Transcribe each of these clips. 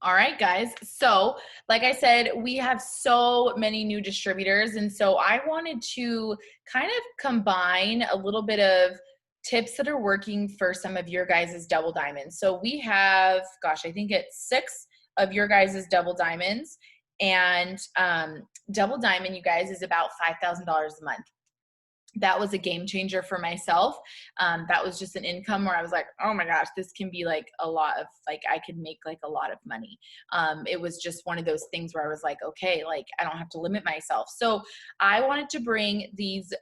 All right, guys. So, like I said, we have so many new distributors. And so I wanted to kind of combine a little bit of tips that are working for some of your guys' double diamonds. So we have, gosh, I think it's 6 of your guys' double diamonds. And double diamond, you guys, is about $5,000 a month. That was a game changer for myself. That was just an income where I was like, oh my gosh, this can be like a lot of, like, I could make like a lot of money. It was just one of those things where I was like, okay, like I don't have to limit myself. So I wanted to bring these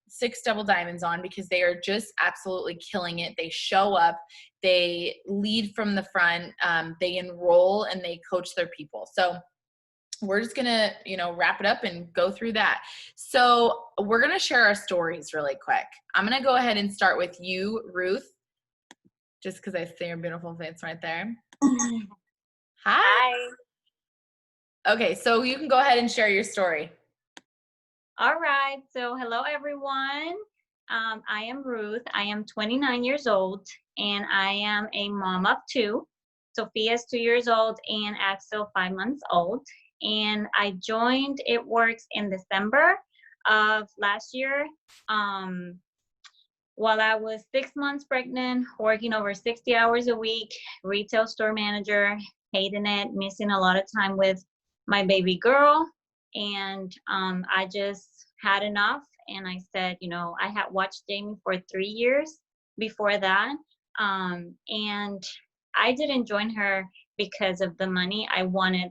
6 double diamonds on because they are just absolutely killing it. They show up, they lead from the front, they enroll, and they coach their people. So we're just gonna, wrap it up and go through that. So we're gonna share our stories really quick. I'm gonna go ahead and start with you, Ruth, just because I see your beautiful face right there. Hi. Hi. Okay, so you can go ahead and share your story. All right. So, hello, everyone. I am Ruth. I am 29 years old, and I am a mom of 2. Sophia is 2 years old, and Axel 5 months old. And I joined It Works in December of last year. While I was 6 months pregnant, working over 60 hours a week, retail store manager, hating it, missing a lot of time with my baby girl. And I just had enough. And I said, I had watched Jamie for 3 years before that. And I didn't join her because of the money. I wanted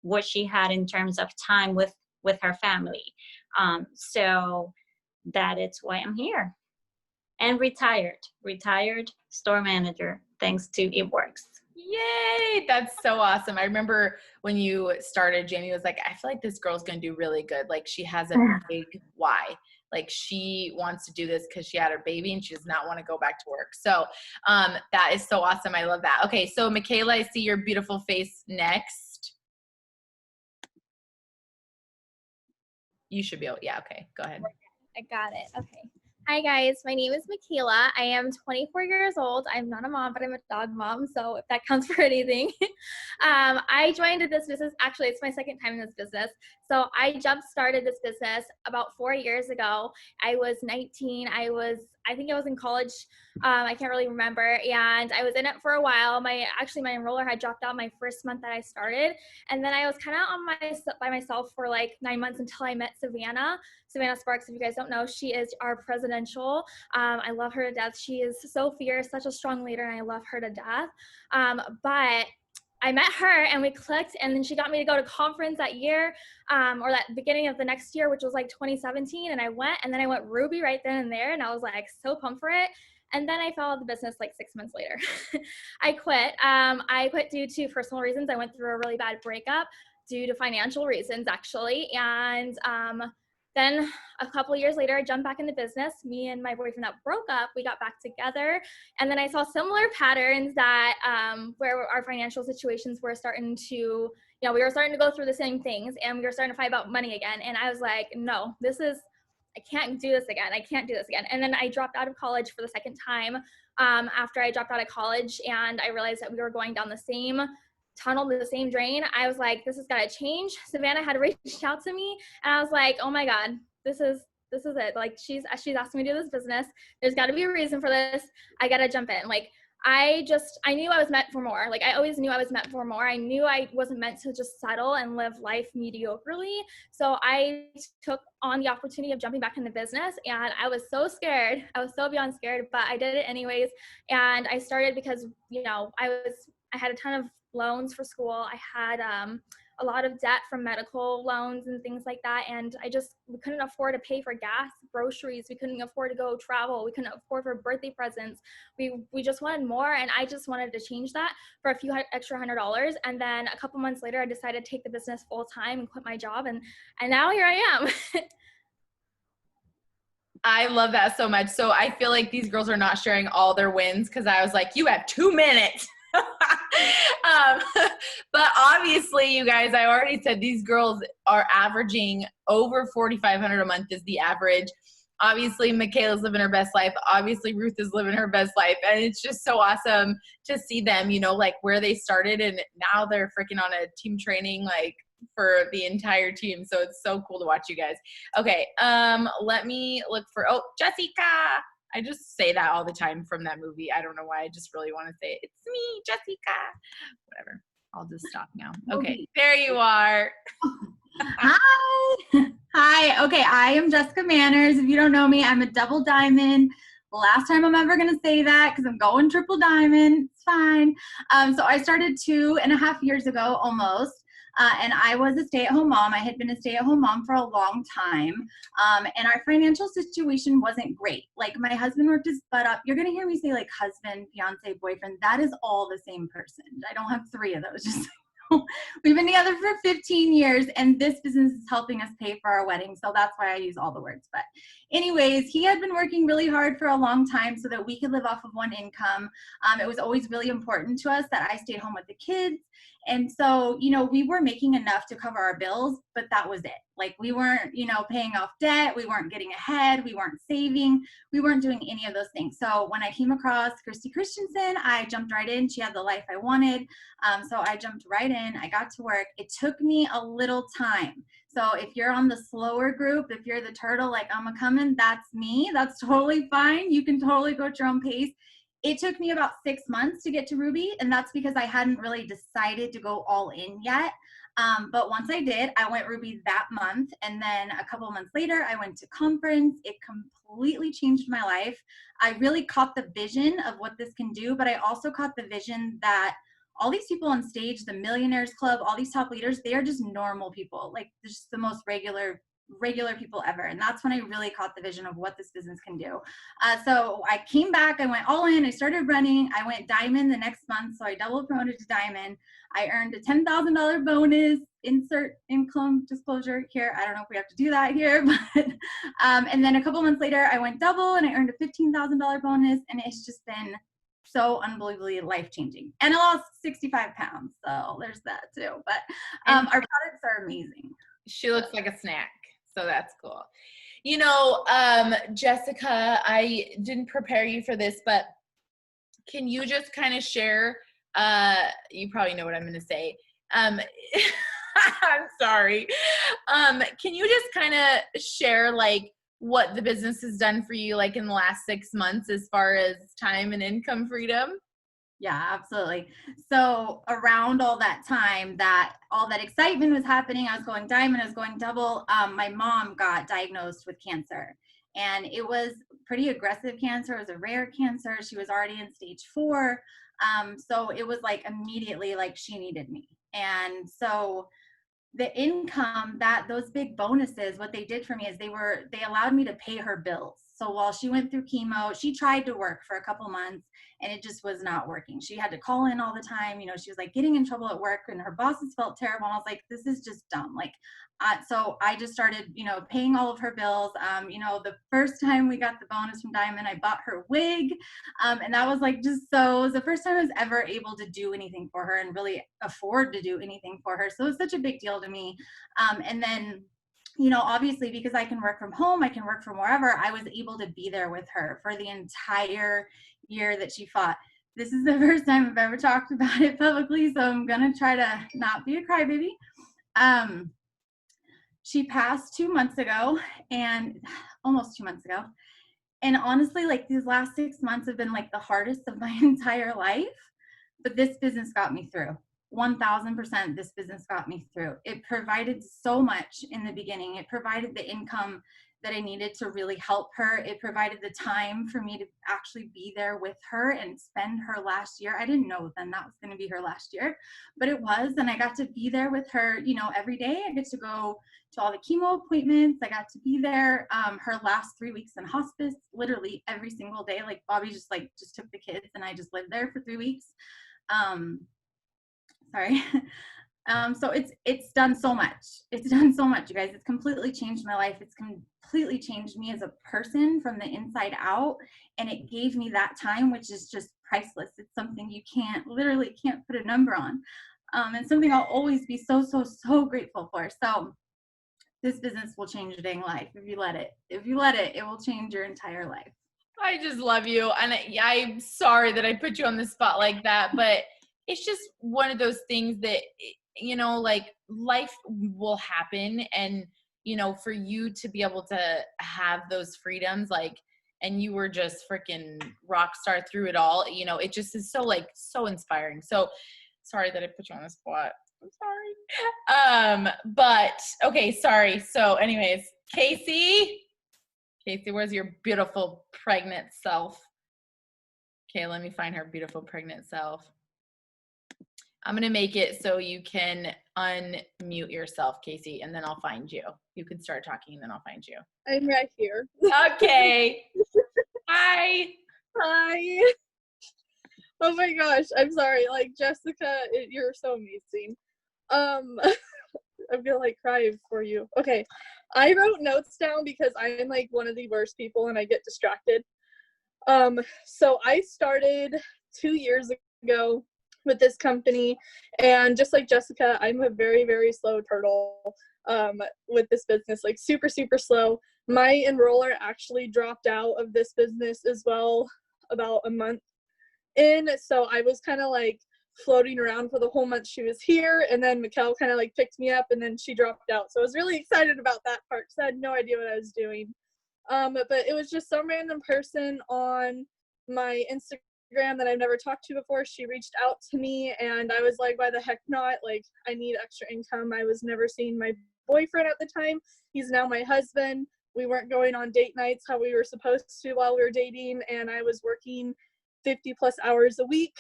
what she had in terms of time with her family. So that is why I'm here. And retired store manager, thanks to It Works. Yay, that's so awesome. I remember when you started, Jamie was like, I feel like this girl's gonna do really good. Like, she has a big why. Like, she wants to do this because she had her baby and she does not want to go back to work. So that is so awesome. I love that. Okay, so Michaela, I see your beautiful face next. You should be able, yeah, okay, go ahead. I got it. Okay. Hi guys, my name is Michaela. I am 24 years old. I'm not a mom, but I'm a dog mom, so if that counts for anything. I joined this business, actually it's my second time in this business. So I jump started this business about 4 years ago. I was 19. I think I was in college. I can't really remember. And I was in it for a while. My enroller had dropped out my first month that I started. And then I was kind of by myself for like 9 months until I met Savannah Sparks. If you guys don't know, she is our presidential. I love her to death. She is so fierce, such a strong leader, and I love her to death. But I met her and we clicked, and then she got me to go to conference that year, or that beginning of the next year, which was like 2017. And I went, and then I went Ruby right then and there, and I was like so pumped for it. And then I fell out of the business like 6 months later. I quit. I quit due to personal reasons. I went through a really bad breakup due to financial reasons, actually. And then a couple of years later, I jumped back into business. Me and my boyfriend that broke up, we got back together. And then I saw similar patterns that where our financial situations were starting to, we were starting to go through the same things, and we were starting to fight about money again. And I was like, no, I can't do this again. I can't do this again. And then I dropped out of college for the second time after I dropped out of college, and I realized that we were going down the same tunnel, the same drain. I was like, this has got to change. Savannah had reached out to me, and I was like, oh my God, this is it. Like, she's asking me to do this business. There's got to be a reason for this. I got to jump in. Like, I knew I was meant for more. Like, I always knew I was meant for more. I knew I wasn't meant to just settle and live life mediocrely. So I took on the opportunity of jumping back into business, and I was so scared. I was so beyond scared, but I did it anyways. And I started because, I had a ton of loans for school. I had a lot of debt from medical loans and things like that. And we couldn't afford to pay for gas, groceries. We couldn't afford to go travel. We couldn't afford for birthday presents. We just wanted more. And I just wanted to change that for a few extra $100. And then a couple months later, I decided to take the business full time and quit my job. And now here I am. I love that so much. So I feel like these girls are not sharing all their wins because I was like, you have 2 minutes. But obviously, you guys, I already said these girls are averaging over $4,500 a month is the average. Obviously, Michaela's living her best life. Obviously, Ruth is living her best life. And it's just so awesome to see them, you know, like where they started and now they're freaking on a team training, like for the entire team. So it's so cool to watch you guys. Okay. Let me look for, oh, Jessica. I just say that all the time from that movie. I don't know why. I just really want to say it. It's me, Jessica. Whatever. I'll just stop now. Okay. There you are. Hi. Hi. Okay, I am Jessica Manners. If you don't know me, I'm a double diamond. Last time I'm ever going to say that because I'm going triple diamond. It's fine. So I started 2.5 years ago almost. And I was a stay-at-home mom. I had been a stay-at-home mom for a long time. And our financial situation wasn't great. Like my husband worked his butt up. You're going to hear me say like husband, fiance, boyfriend. That is all the same person. I don't have 3 of those. Just we've been together for 15 years and this business is helping us pay for our wedding. So that's why I use all the words. But anyways, he had been working really hard for a long time so that we could live off of one income. It was always really important to us that I stayed home with the kids. And so, you know, we were making enough to cover our bills, but that was it. Like we weren't, you know, paying off debt. We weren't getting ahead. We weren't saving. We weren't doing any of those things. So when I came across Christy Christensen, I jumped right in. She had the life I wanted. So I jumped right in. I got to work. It took me a little time. So if you're on the slower group, if you're the turtle, like I'm a coming, that's me. That's totally fine. You can totally go at your own pace. It took me about 6 months to get to Ruby, and that's because I hadn't really decided to go all in yet. But once I did, I went Ruby that month, and then a couple months later, I went to conference. It completely changed my life. I really caught the vision of what this can do, but I also caught the vision that all these people on stage, the Millionaires Club, all these top leaders, they are just normal people. Like, they're just the most regular people ever. And that's when I really caught the vision of what this business can do. So I came back, I went all in, I started running, I went diamond the next month. So I double promoted to diamond. I earned a $10,000 bonus, insert income disclosure here. I don't know if we have to do that here, but, and then a couple months later, I went double and I earned a $15,000 bonus. And it's just been so unbelievably life-changing. And I lost 65 pounds. So there's that too. But our products are amazing. She looks like a snack. So that's cool. You know, Jessica, I didn't prepare you for this, but can you just kind of share, you probably know what I'm going to say. I'm sorry. Can you just kind of share like what the business has done for you like in the last 6 months as far as time and income freedom? Yeah, absolutely. So around all that time that all that excitement was happening, I was going diamond, I was going double, my mom got diagnosed with cancer. And it was pretty aggressive cancer. It was a rare cancer. She was already in stage 4. So it was like immediately like she needed me. And so the income, that those big bonuses, what they did for me is they allowed me to pay her bills. So while she went through chemo, she tried to work for a couple months and it just was not working. She had to call in all the time. You know, she was like getting in trouble at work and her bosses felt terrible. And I was like, this is just dumb. Like, so I just started, you know, paying all of her bills. You know, the first time we got the bonus from Diamond, I bought her wig. And that was like just so, it was the first time I was ever able to do anything for her and really afford to do anything for her. So it was such a big deal to me. And then, you know, obviously because I can work from home, I can work from wherever, I was able to be there with her for the entire year that she fought. This is the first time I've ever talked about it publicly, so I'm gonna try to not be a crybaby. She passed 2 months ago, and almost 2 months ago. And honestly, like these last 6 months have been like the hardest of my entire life, but this business got me through. 1000% this business got me through. It provided so much in the beginning. It provided the income that I needed to really help her. It provided the time for me to actually be there with her and spend her last year. I didn't know then that was going to be her last year, but it was. And I got to be there with her, you know, every day. I get to go to all the chemo appointments. I got to be there her last 3 weeks in hospice, literally every single day. Like Bobby just took the kids and I just lived there for 3 weeks. Sorry. So it's done so much. It's done so much, you guys. It's completely changed my life. It's completely changed me as a person from the inside out. And it gave me that time, which is just priceless. It's something you literally can't put a number on. And something I'll always be so, so, so grateful for. So This business will change your dang life if you let it. If you let it, it will change your entire life. I just love you. And I'm sorry that I put you on the spot like that, but it's just one of those things that, you know, like life will happen. And, you know, for you to be able to have those freedoms, like, and you were just freaking rock star through it all, you know, it just is so like, so inspiring. So sorry that I put you on the spot. I'm sorry. But okay, sorry. So anyways, Casey, where's your beautiful pregnant self? Okay, let me find her beautiful pregnant self. I'm going to make it so you can unmute yourself, Casey, and then I'll find you. You can start talking and then I'll find you. I'm right here. Okay. Hi. Hi. Oh my gosh, I'm sorry. Like, Jessica, you're so amazing. I'm gonna like cry for you. Okay, I wrote notes down because I'm like one of the worst people and I get distracted. So I started 2 years ago with this company, and just like Jessica, I'm a very, very slow turtle with this business, like super, super slow. My enroller actually dropped out of this business as well about a month in, so I was kind of like floating around for the whole month she was here, and then Mikkel kind of like picked me up and then she dropped out, so I was really excited about that part because I had no idea what I was doing. But it was just some random person on my Instagram that I've never talked to before. She reached out to me and I was like, why the heck not? Like, I need extra income. I was never seeing my boyfriend at the time. He's now my husband. We weren't going on date nights how we were supposed to while we were dating, and I was working 50 plus hours a week,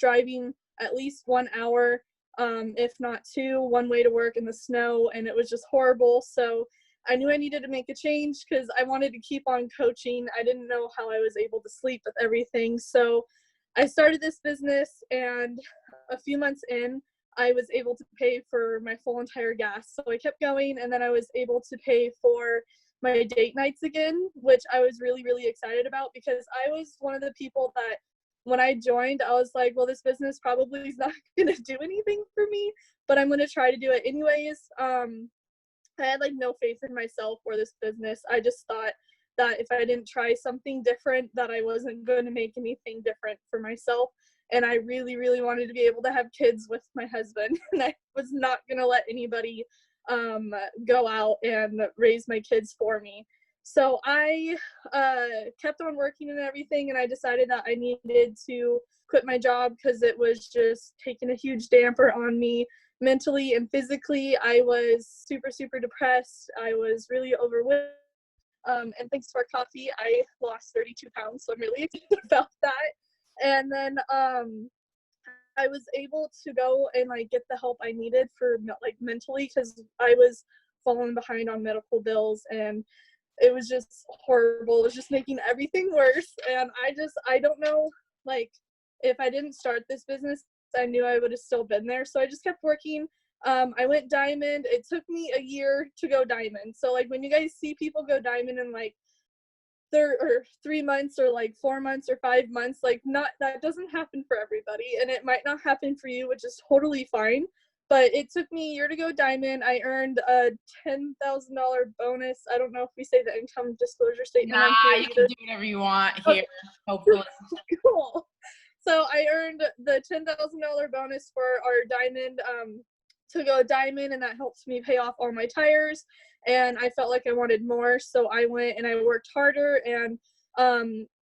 driving at least 1 hour, if not two, one way to work in the snow, and it was just horrible. So I knew I needed to make a change because I wanted to keep on coaching. I didn't know how I was able to sleep with everything. So I started this business, and a few months in, I was able to pay for my full entire gas. So I kept going, and then I was able to pay for my date nights again, which I was really, really excited about because I was one of the people that when I joined, I was like, well, this business probably is not going to do anything for me, but I'm going to try to do it anyways. I had like no faith in myself or this business. I just thought that if I didn't try something different, that I wasn't going to make anything different for myself. And I really, really wanted to be able to have kids with my husband. And I was not going to let anybody go out and raise my kids for me. So I kept on working and everything. And I decided that I needed to quit my job because it was just taking a huge damper on me. Mentally and physically, I was super, super depressed. I was really overwhelmed. And thanks to our coffee, I lost 32 pounds. So I'm really excited about that. And then I was able to go and like get the help I needed for like mentally because I was falling behind on medical bills and it was just horrible. It was just making everything worse. And I don't know, like, if I didn't start this business, I knew I would have still been there. So I just kept working. I went diamond. It took me a year to go diamond. So like when you guys see people go diamond in like 3 months or like 4 months or 5 months, like that doesn't happen for everybody. And it might not happen for you, which is totally fine. But it took me a year to go diamond. I earned a $10,000 bonus. I don't know if we say the income disclosure statement. You can do whatever you want here, hopefully. Cool. So I earned the $10,000 bonus for our diamond to go diamond, and that helped me pay off all my tires. And I felt like I wanted more, so I went and I worked harder. And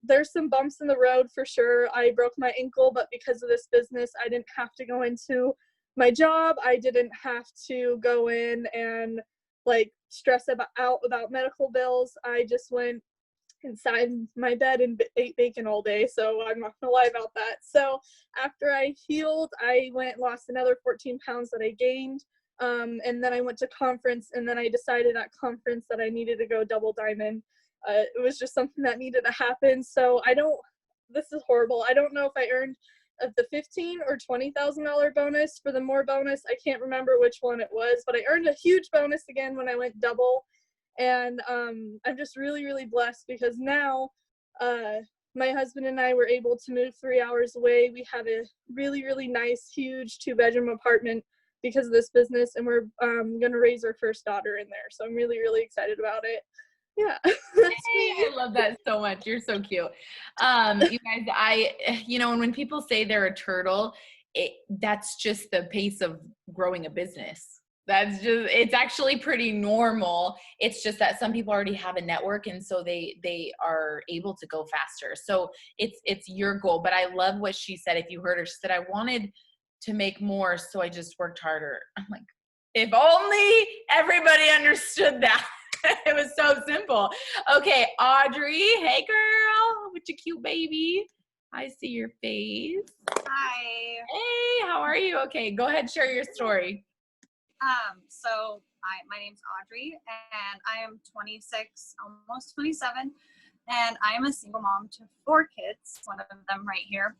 there's some bumps in the road for sure. I broke my ankle, but because of this business, I didn't have to go into my job. I didn't have to go in and like stress about medical bills. I just went inside my bed and ate bacon all day, so I'm not gonna lie about that. So after I healed, I went lost another 14 pounds that I gained, and then I went to conference, and then I decided at conference that I needed to go double diamond. It was just something that needed to happen. So this is horrible, I don't know if I earned of the $15,000 or $20,000 bonus. For the more bonus, I can't remember which one it was, but I earned a huge bonus again when I went double. And I'm just really, really blessed because now my husband and I were able to move 3 hours away. We have a really, really nice, huge 2-bedroom apartment because of this business, and we're gonna raise our first daughter in there. So I'm really, really excited about it. Yeah. Hey, I love that so much. You're so cute. You guys, and when people say they're a turtle, that's just the pace of growing a business. It's actually pretty normal. It's just that some people already have a network, and so they are able to go faster. So it's your goal. But I love what she said. If you heard her, she said, I wanted to make more, so I just worked harder. I'm like, if only everybody understood that. It was so simple. Okay, Audrey, hey girl, with your cute baby. I see your face. Hi. Hey, how are you? Okay, go ahead, share your story. My name's Audrey, and I am 26, almost 27, and I am a single mom to 4 kids, one of them right here.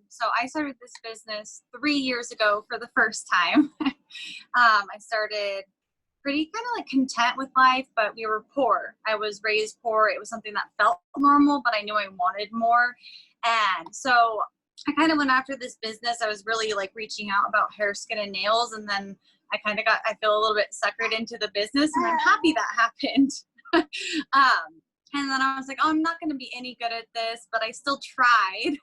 So I started this business 3 years ago for the first time. I started pretty kind of like content with life, but we were poor. I was raised poor. It was something that felt normal, but I knew I wanted more. And so I kind of went after this business. I was really like reaching out about hair, skin, and nails. And then I feel a little bit suckered into the business, and I'm happy that happened. And then I was like, oh, I'm not going to be any good at this, but I still tried.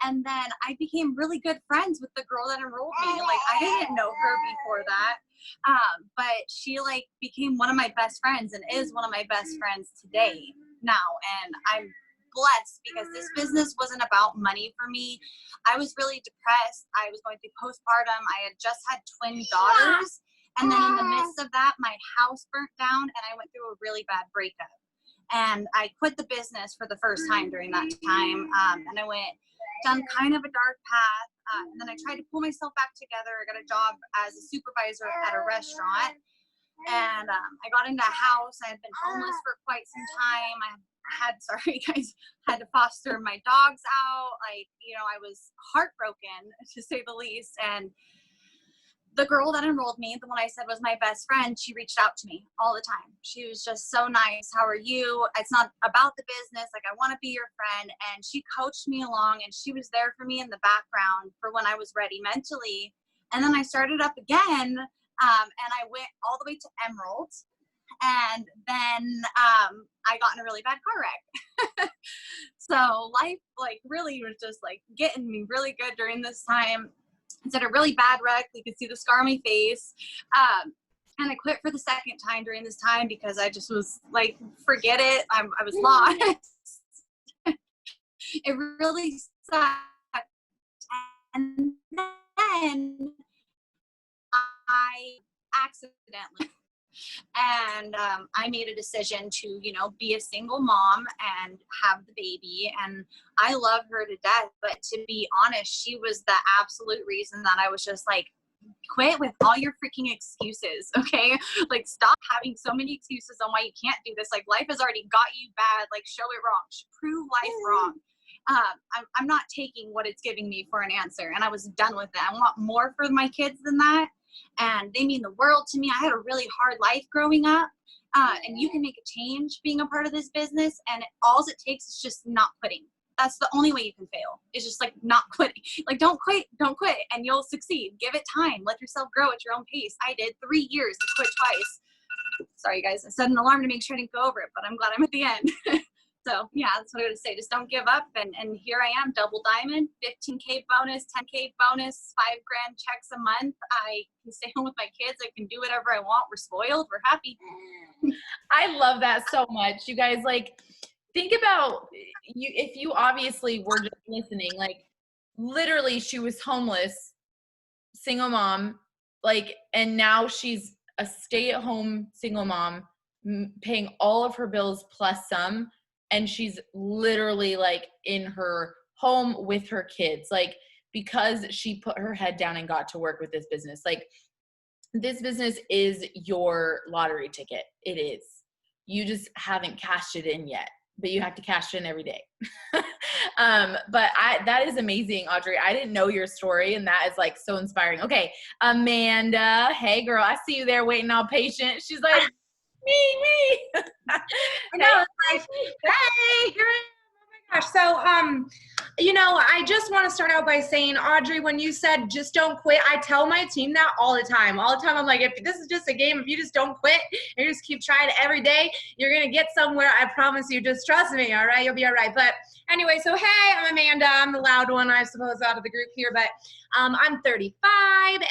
And then I became really good friends with the girl that enrolled me. Like, I didn't know her before that. But she like became one of my best friends and is one of my best friends today now. And I'm blessed because this business wasn't about money for me. I was really depressed. I was going through postpartum. I had just had twin daughters. And then in the midst of that, my house burnt down and I went through a really bad breakup. And I quit the business for the first time during that time. And I went down kind of a dark path. And then I tried to pull myself back together. I got a job as a supervisor at a restaurant. And I got into a house. I had been homeless for quite some time. I had to foster my dogs out. I was heartbroken, to say the least. And the girl that enrolled me, the one I said was my best friend, she reached out to me all the time. She was just so nice. How are you? It's not about the business. Like, I want to be your friend. And she coached me along, and she was there for me in the background for when I was ready mentally. And then I started up again, and I went all the way to Emerald. And then I got in a really bad car wreck. So life really was just getting me really good during this time. It's a really bad wreck. You can see the scar on my face. And I quit for the second time during this time because I just was like, forget it. I was lost. It really sucked. And then I accidentally, and I made a decision to, be a single mom and have the baby. And I love her to death. But to be honest, she was the absolute reason that I was just like, quit with all your freaking excuses, okay? Like, stop having so many excuses on why you can't do this. Like, life has already got you bad. Like, show it wrong. Prove life wrong. I'm not taking what it's giving me for an answer. And I was done with it. I want more for my kids than that. And they mean the world to me. I had a really hard life growing up. And you can make a change being a part of this business. And all it takes is just not quitting. That's the only way you can fail. It's just not quitting. Don't quit, and you'll succeed. Give it time. Let yourself grow at your own pace. I did 3 years to quit twice. Sorry, guys. I set an alarm to make sure I didn't go over it, but I'm glad I'm at the end. So yeah, that's what I would say. Just don't give up. And here I am, double diamond, 15K bonus, 10K bonus, $5,000 checks a month. I can stay home with my kids. I can do whatever I want. We're spoiled. We're happy. I love that so much. You guys, think about you. If you obviously were just listening, literally she was homeless, single mom, and now she's a stay-at-home single mom, paying all of her bills plus some. And she's literally in her home with her kids, because she put her head down and got to work with this business. This business is your lottery ticket. It is. You just haven't cashed it in yet, but you have to cash it in every day. But that is amazing, Audrey. I didn't know your story, and that is so inspiring. Okay, Amanda, hey girl, I see you there waiting all patient. She's like, me. I know, it's hey, here I am. Oh my Gosh, so I just want to start out by saying, Audrey, when you said just don't quit, I tell my team that all the time. All the time, I'm like, if this is just a game, if you just don't quit and you just keep trying every day, you're gonna get somewhere. I promise you. Just trust me. All right, you'll be all right. But anyway, so hey, I'm Amanda. I'm the loud one, I suppose, out of the group here. But I'm 35,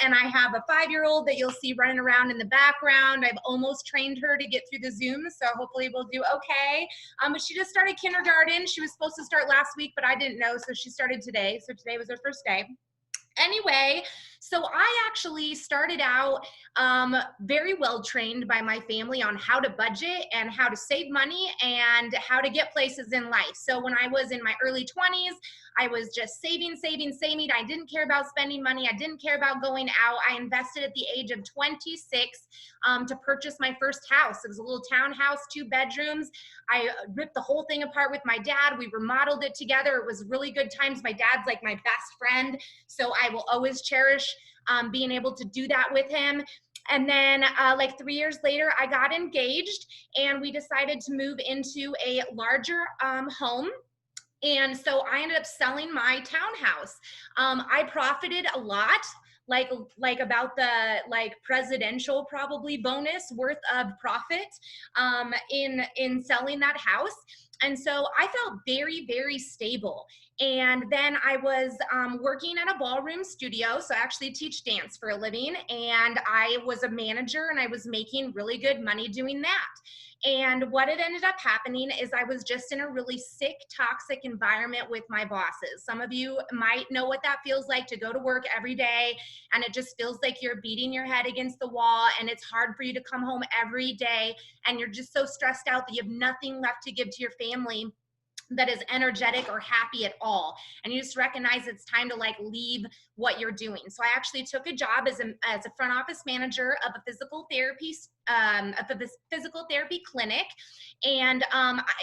and I have a 5-year-old that you'll see running around in the background. I've almost trained her to get through the Zoom, so hopefully we'll do okay. But she just started kindergarten. She was supposed to start last week, but I didn't know, so she started today. So today was her first day. Anyway, so I actually started out very well trained by my family on how to budget and how to save money and how to get places in life. So when I was in my early 20s, I was just saving. I didn't care about spending money. I didn't care about going out. I invested at the age of 26 to purchase my first house. It was a little townhouse, 2 bedrooms. I ripped the whole thing apart with my dad. We remodeled it together. It was really good times. My dad's like my best friend, so I will always cherish being able to do that with him. And then like 3 years later, I got engaged, and we decided to move into a larger home. And so I ended up selling my townhouse. I profited a lot, like about the presidential probably bonus worth of profit in selling that house. And so I felt very, very stable. And then I was working at a ballroom studio. So I actually teach dance for a living, and I was a manager, and I was making really good money doing that. And what had ended up happening is I was just in a really sick, toxic environment with my bosses. Some of you might know what that feels like, to go to work every day and it just feels like you're beating your head against the wall, and it's hard for you to come home every day, and you're just so stressed out that you have nothing left to give to your family that is energetic or happy at all. And you just recognize it's time to leave what you're doing. So I actually took a job as a front office manager of a physical therapy clinic. And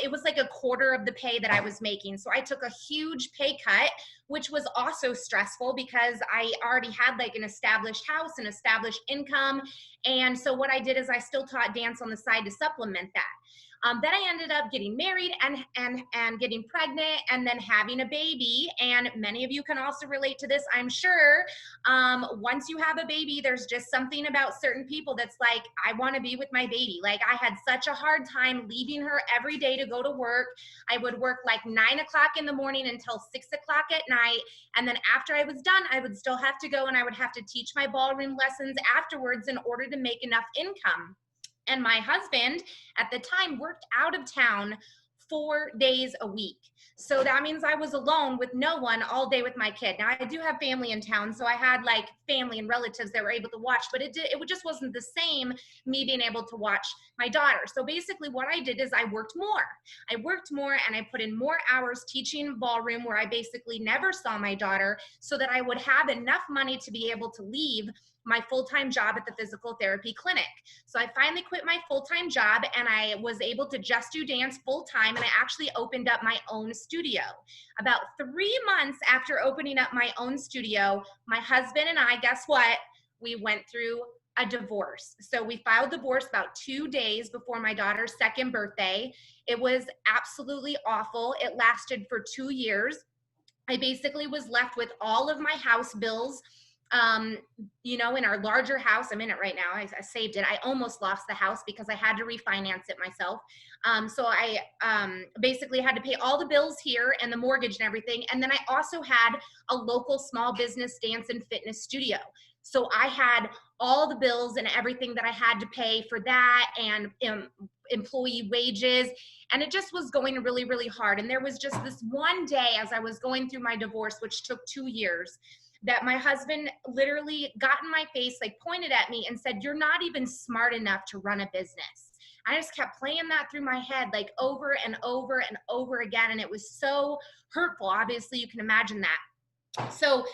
it was like a quarter of the pay that I was making. So I took a huge pay cut, which was also stressful because I already had an established house and established income. And so what I did is I still taught dance on the side to supplement that. Then I ended up getting married and getting pregnant and then having a baby. And many of you can also relate to this, I'm sure. Once you have a baby, there's just something about certain people that's like, I want to be with my baby. I had such a hard time leaving her every day to go to work. I would work 9 o'clock in the morning until 6 o'clock at night. And then after I was done, I would still have to go and I would have to teach my ballroom lessons afterwards in order to make enough income. And my husband at the time worked out of town 4 days a week. So that means I was alone with no one all day with my kid. Now I do have family in town, so I had family and relatives that were able to watch, but it just wasn't the same me being able to watch my daughter. So basically what I did is I worked more. And I put in more hours teaching ballroom, where I basically never saw my daughter, so that I would have enough money to be able to leave my full-time job at the physical therapy clinic. So I finally quit my full-time job, and I was able to just do dance full-time, and I actually opened up my own studio. About 3 months after opening up my own studio, my husband and I, guess what? We went through a divorce. So we filed divorce about 2 days before my daughter's 2nd birthday. It was absolutely awful. It lasted for 2 years. I basically was left with all of my house bills. In our larger house, I'm in it right now. I saved it. I almost lost the house because I had to refinance it myself. So I basically had to pay all the bills here and the mortgage and everything. And then I also had a local small business dance and fitness studio. So I had all the bills and everything that I had to pay for that, and employee wages. And it just was going really, really hard. And there was just this one day as I was going through my divorce, which took 2 years, that my husband literally got in my face, pointed at me and said, "You're not even smart enough to run a business." I just kept playing that through my head over and over and over again. And it was so hurtful. Obviously, you can imagine that. So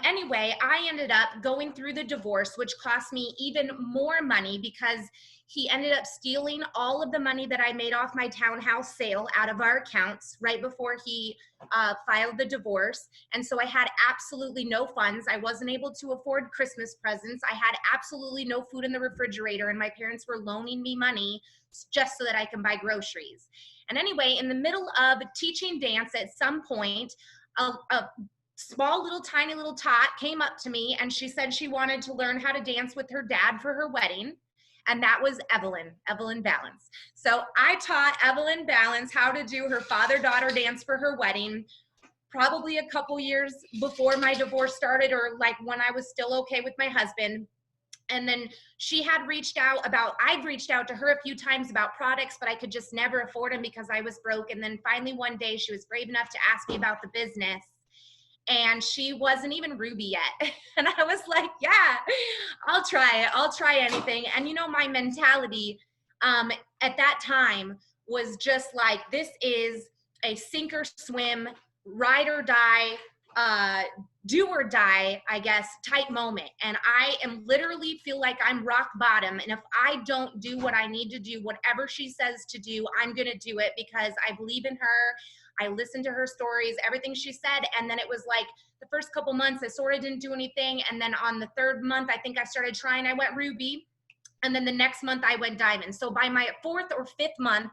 anyway, I ended up going through the divorce, which cost me even more money because he ended up stealing all of the money that I made off my townhouse sale out of our accounts right before he filed the divorce. And so I had absolutely no funds. I wasn't able to afford Christmas presents. I had absolutely no food in the refrigerator, and my parents were loaning me money just so that I can buy groceries. And anyway, in the middle of teaching dance at some point, a small little tiny little tot came up to me and she said she wanted to learn how to dance with her dad for her wedding. And that was Evelyn Balance. So I taught Evelyn Balance how to do her father-daughter dance for her wedding, probably a couple years before my divorce started, or like when I was still okay with my husband. And then she had I'd reached out to her a few times about products, but I could just never afford them because I was broke. And then finally one day she was brave enough to ask me about the business. And she wasn't even Ruby yet. And I was like, yeah, I'll try it. I'll try anything. And you know, my mentality at that time was just like, this is a sink or swim, ride or die, do or die, I guess, type moment. And I am literally feel like I'm rock bottom. And if I don't do what I need to do, whatever she says to do, I'm going to do it because I believe in her. I listened to her stories, everything she said. And then it was like the first couple months, I sort of didn't do anything. And then on the third month, I think I started trying, I went Ruby. And then the next month I went Diamond. So by my 4th or 5th month,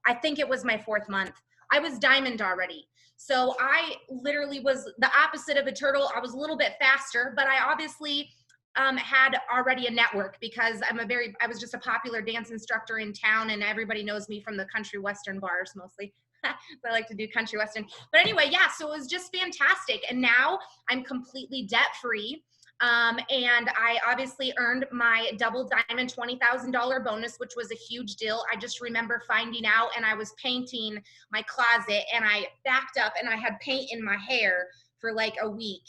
I think it was my 4th month, I was Diamond already. So I literally was the opposite of a turtle. I was a little bit faster, but I obviously had already a network because I was just a popular dance instructor in town, and everybody knows me from the country western bars mostly. I like to do country western. But anyway, yeah, so it was just fantastic. And now I'm completely debt free. And I obviously earned my double diamond $20,000 bonus, which was a huge deal. I just remember finding out, and I was painting my closet and I backed up and I had paint in my hair for like a week.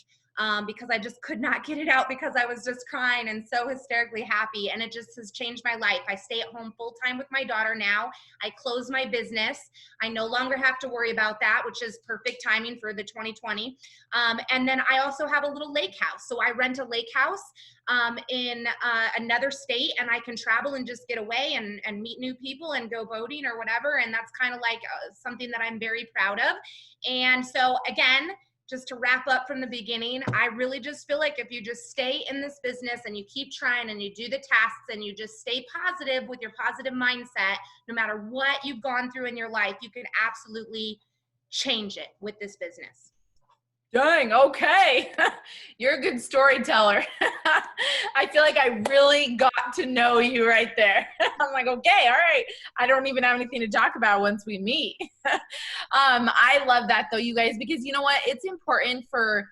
Because I just could not get it out because I was just crying and so hysterically happy. And it just has changed my life. I stay at home full time with my daughter now. I close my business. I no longer have to worry about that, which is perfect timing for the 2020. And then I also have a little lake house. So I rent a lake house in another state, and I can travel and just get away and meet new people and go boating or whatever. And that's kind of like something that I'm very proud of. And so again, just to wrap up from the beginning, I really just feel like if you just stay in this business and you keep trying and you do the tasks and you just stay positive with your positive mindset, no matter what you've gone through in your life, you can absolutely change it with this business. Dang, okay. You're a good storyteller. I feel like I really got to know you right there. I'm like, okay, all right. I don't even have anything to talk about once we meet. I love that though, you guys, because you know what? It's important for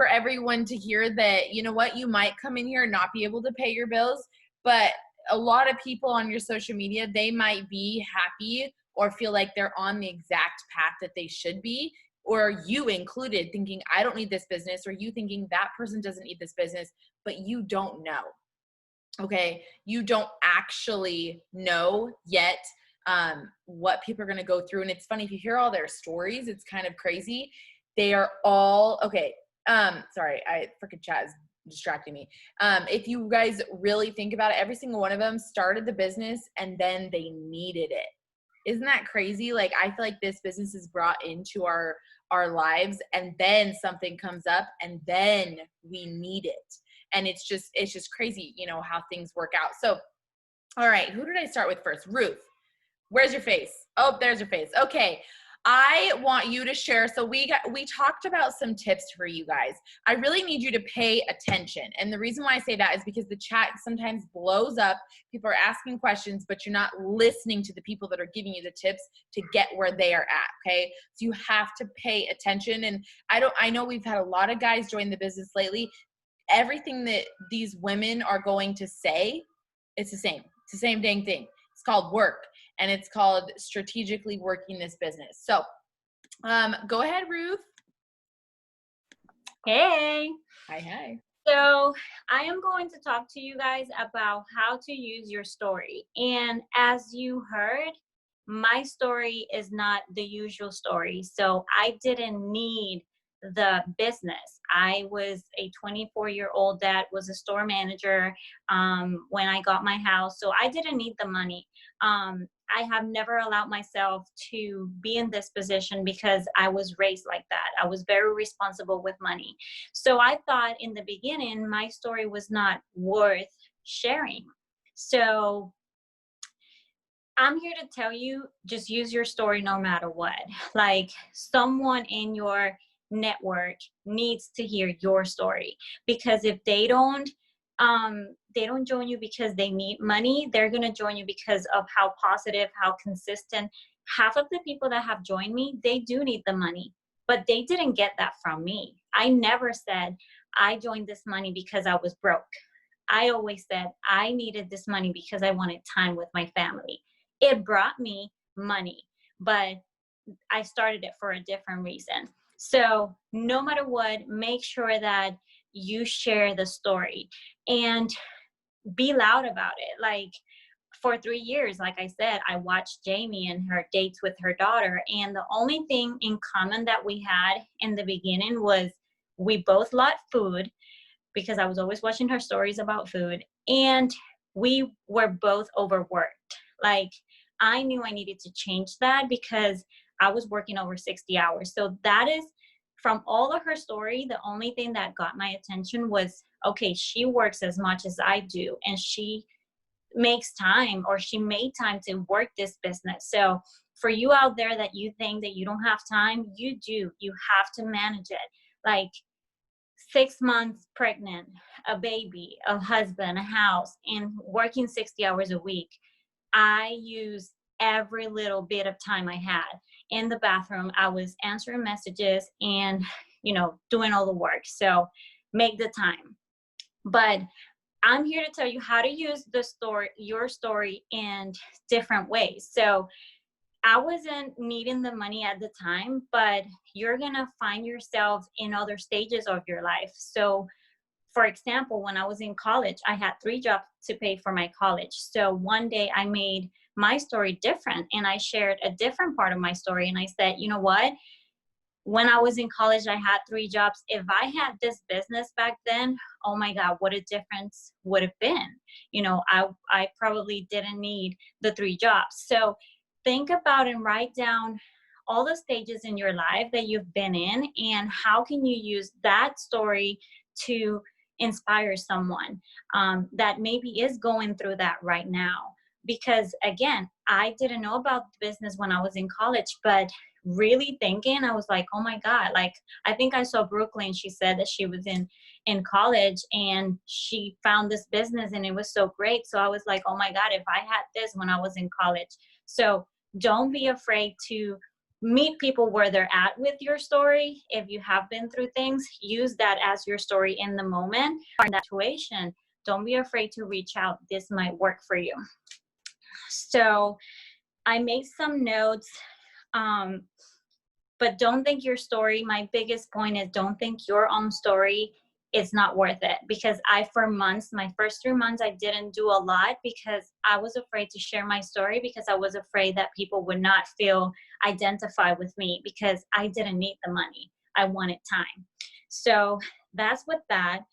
everyone to hear that, you know what, you might come in here and not be able to pay your bills, but a lot of people on your social media, they might be happy or feel like they're on the exact path that they should be. Or you included thinking, I don't need this business, or you thinking that person doesn't need this business, but you don't know. Okay. You don't actually know yet what people are going to go through. And it's funny, if you hear all their stories, it's kind of crazy. They are all, okay. Sorry, freaking chat is distracting me. If you guys really think about it, every single one of them started the business and then they needed it. Isn't that crazy? Like, I feel like this business is brought into our lives, and then something comes up and then we need it. And it's just crazy, you know, how things work out. So, all right, who did I start with first? Ruth, where's your face? Oh, there's your face. Okay. I want you to share. So we talked about some tips for you guys. I really need you to pay attention. And the reason why I say that is because the chat sometimes blows up. People are asking questions, but you're not listening to the people that are giving you the tips to get where they are at. Okay. So you have to pay attention. And I know we've had a lot of guys join the business lately. Everything that these women are going to say, it's the same. It's the same dang thing. It's called work. And it's called strategically working this business. So go ahead, Ruth. Hey. Hi. So I am going to talk to you guys about how to use your story. And as you heard, my story is not the usual story. So I didn't need the business. I was a 24-year-old that was a store manager when I got my house. So I didn't need the money. I have never allowed myself to be in this position because I was raised like that. I was very responsible with money. So I thought in the beginning, my story was not worth sharing. So I'm here to tell you, just use your story no matter what. Like, someone in your network needs to hear your story, because if they don't join you because they need money, they're going to join you because of how positive, how consistent. Half of the people that have joined me, they do need the money, but they didn't get that from me. I never said I joined this money because I was broke. I always said I needed this money because I wanted time with my family. It brought me money, but I started it for a different reason. So no matter what, make sure that you share the story and be loud about it. Like, for 3 years, like I said, I watched Jamie and her dates with her daughter. And the only thing in common that we had in the beginning was we both loved food, because I was always watching her stories about food. And we were both overworked. Like, I knew I needed to change that because I was working over 60 hours. So that is, from all of her story, the only thing that got my attention was, okay, she works as much as I do, and she makes time, or she made time to work this business. So for you out there that you think that you don't have time, you do. You have to manage it. Like, 6 months pregnant, a baby, a husband, a house, and working 60 hours a week, I used every little bit of time I had in the bathroom. I was answering messages and, doing all the work. So make the time. But I'm here to tell you how to use your story in different ways. So I wasn't needing the money at the time, but you're going to find yourself in other stages of your life. So, for example, when I was in college, I had 3 jobs to pay for my college. So one day I made my story different, and I shared a different part of my story. And I said, you know what? When I was in college, I had 3 jobs. If I had this business back then, oh my God, what a difference would have been. I probably didn't need the 3 jobs. So think about and write down all the stages in your life that you've been in, and how can you use that story to inspire someone that maybe is going through that right now. Because again, I didn't know about the business when I was in college, but really thinking, I was like, oh my God, like, I think I saw Brooklyn. She said that she was in college and she found this business and it was so great. So I was like, oh my God, if I had this when I was in college. So don't be afraid to meet people where they're at with your story. If you have been through things, use that as your story in the moment or in that situation. Don't be afraid to reach out. This might work for you. So I made some notes, but don't think your story, my biggest point is, don't think your own story is not worth it. Because for months, my first 3 months, I didn't do a lot because I was afraid to share my story, because I was afraid that people would not feel identified with me, because I didn't need the money. I wanted time. So that's with that.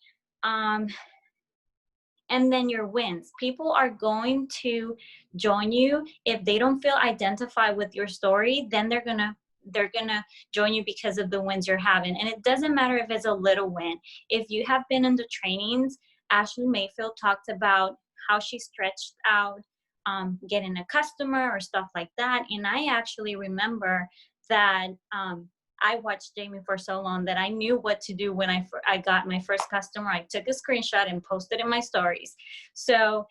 And then your wins. People are going to join you. If they don't feel identified with your story, then they're gonna join you because of the wins you're having. And it doesn't matter if it's a little win. If you have been in the trainings, Ashley Mayfield talked about how she stretched out getting a customer or stuff like that. And I actually remember that I watched Jamie for so long that I knew what to do when I got my first customer. I took a screenshot and posted in my stories. So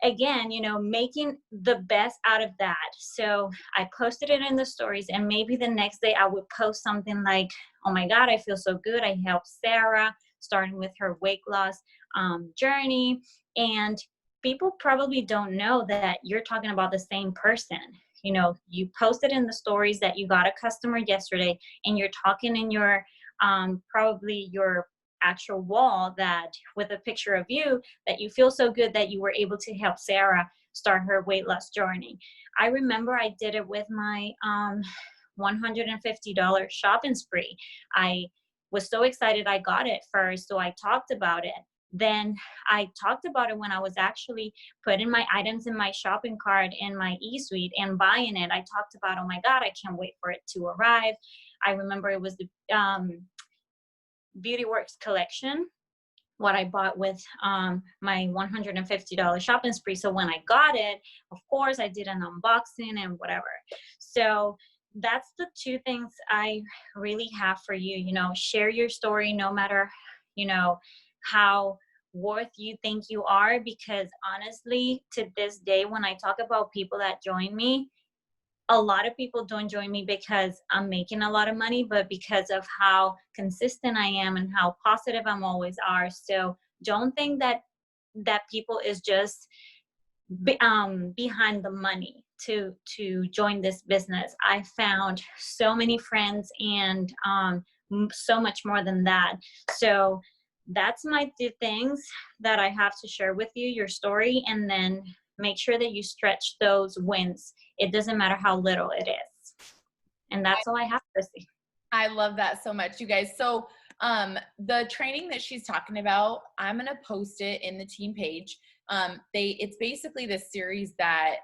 again, making the best out of that. So I posted it in the stories, and maybe the next day I would post something like, oh my God, I feel so good. I helped Sarah starting with her weight loss journey. And people probably don't know that you're talking about the same person. You posted in the stories that you got a customer yesterday, and you're talking in your probably your actual wall that with a picture of you, that you feel so good that you were able to help Sarah start her weight loss journey. I remember I did it with my $150 shopping spree. I was so excited I got it first, so I talked about it. Then I talked about it when I was actually putting my items in my shopping cart in my eSuite and buying it. I talked about, oh my God, I can't wait for it to arrive. I remember it was the Beauty Works collection. what I bought with my $150 shopping spree. So when I got it, of course, I did an unboxing and whatever. So that's the two things I really have for you. You know, share your story no matter, you know, how worth you think you are, because honestly, to this day, when I talk about people that join me, a lot of people don't join me because I'm making a lot of money, but because of how consistent I am and how positive I'm always are. So don't think that people is just behind the money to join this business. I found so many friends and so much more than that. So that's my two things that I have to share with you, your story, and then make sure that you stretch those wins. It doesn't matter how little it is. And that's all I have to say. I love that so much, you guys. So the training that she's talking about, I'm going to post it in the team page. It's basically this series that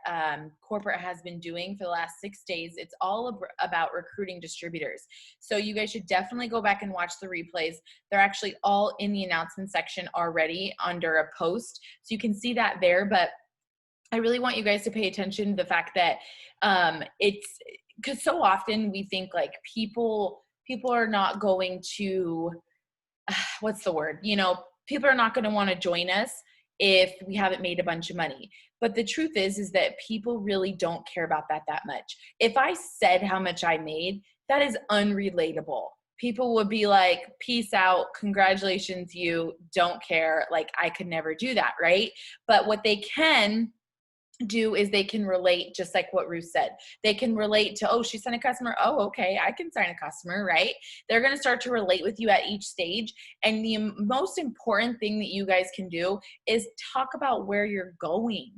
corporate has been doing for the last 6 days. It's all about recruiting distributors. So you guys should definitely go back and watch the replays. They're actually all in the announcement section already under a post. So you can see that there, but I really want you guys to pay attention to the fact that it's because so often we think like people are not going to, what's the word? You know, people are not going to want to join us if we haven't made a bunch of money. But the truth is that people really don't care about that much. If I said how much I made, that is unrelatable. People would be like, peace out, congratulations, you don't care. Like I could never do that, right? But what they can do is they can relate, just like what Ruth said. They can relate to, oh, she sent a customer. Oh, okay, I can sign a customer, right? They're going to start to relate with you at each stage. And the most important thing that you guys can do is talk about where you're going.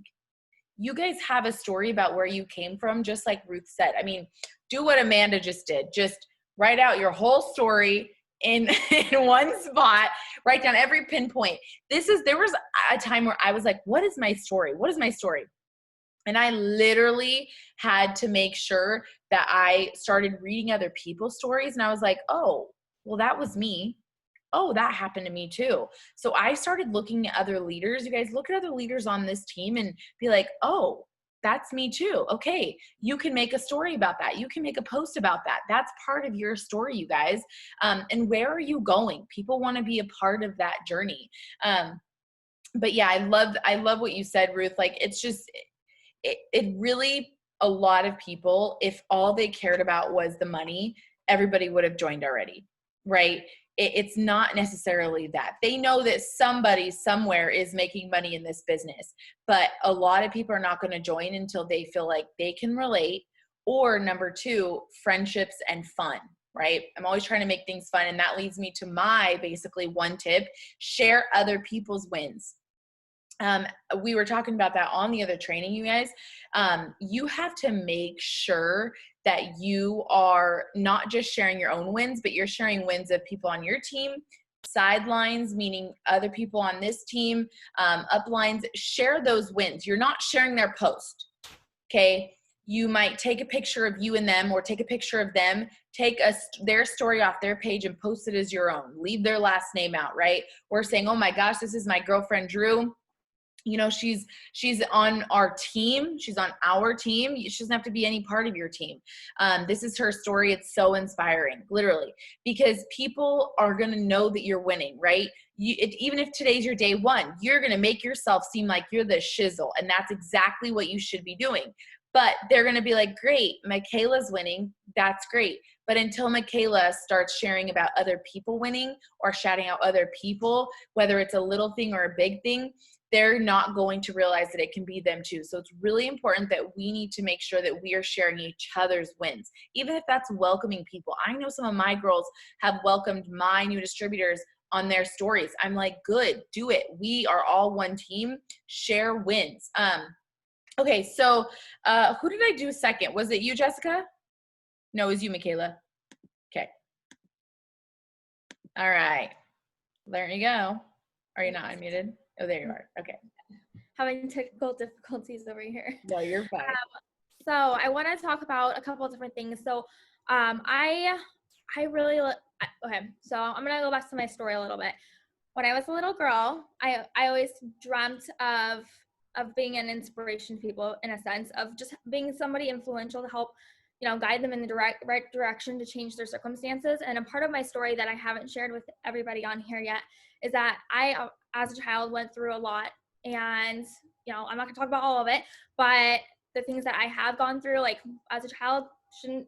You guys have a story about where you came from, just like Ruth said. I mean, do what Amanda just did. Just write out your whole story in one spot, write down every pinpoint. There was a time where I was like, what is my story? What is my story? And I literally had to make sure that I started reading other people's stories. And I was like, oh, well, that was me. Oh, that happened to me too. So I started looking at other leaders. You guys look at other leaders on this team and be like, oh, that's me too. Okay, you can make a story about that. You can make a post about that. That's part of your story, you guys. And where are you going? People want to be a part of that journey. But yeah, I love what you said, Ruth. Like, it's just, it really, a lot of people, if all they cared about was the money, everybody would have joined already, right? It's not necessarily that. They know that somebody somewhere is making money in this business, but a lot of people are not going to join until they feel like they can relate, or number two, friendships and fun, right? I'm always trying to make things fun. And that leads me to my basically one tip: share other people's wins. We were talking about that on the other training, you guys. You have to make sure that you are not just sharing your own wins, but you're sharing wins of people on your team, sidelines, meaning other people on this team, uplines. Share those wins. You're not sharing their post, okay? You might take a picture of you and them, or take a picture of them, take their story off their page and post it as your own. Leave their last name out, right? We're saying, oh my gosh, this is my girlfriend, Drew. You know, she's on our team. She's on our team. She doesn't have to be any part of your team. This is her story. It's so inspiring, literally, because people are going to know that you're winning, right? Even if today's your day one, you're going to make yourself seem like you're the shizzle, and that's exactly what you should be doing. But they're going to be like, great, Michaela's winning. That's great. But until Michaela starts sharing about other people winning or shouting out other people, whether it's a little thing or a big thing, they're not going to realize that it can be them too. So it's really important that we need to make sure that we are sharing each other's wins, even if that's welcoming people. I know some of my girls have welcomed my new distributors on their stories. I'm like, good, do it. We are all one team. Share wins. Okay, so who did I do second? Was it you, Jessica? No, it was you, Michaela. Okay. All right. There you go. Are you not unmuted? Oh, there you are. Okay. Having technical difficulties over here. No, you're fine. So I want to talk about a couple of different things. So I really, okay, so I'm going to go back to my story a little bit. when I was a little girl, I always dreamt of being an inspiration to people, in a sense of just being somebody influential to help, guide them in the right direction to change their circumstances. And a part of my story that I haven't shared with everybody on here yet is that I, as a child, went through a lot. And, I'm not gonna talk about all of it, but the things that I have gone through, like as a child, shouldn't,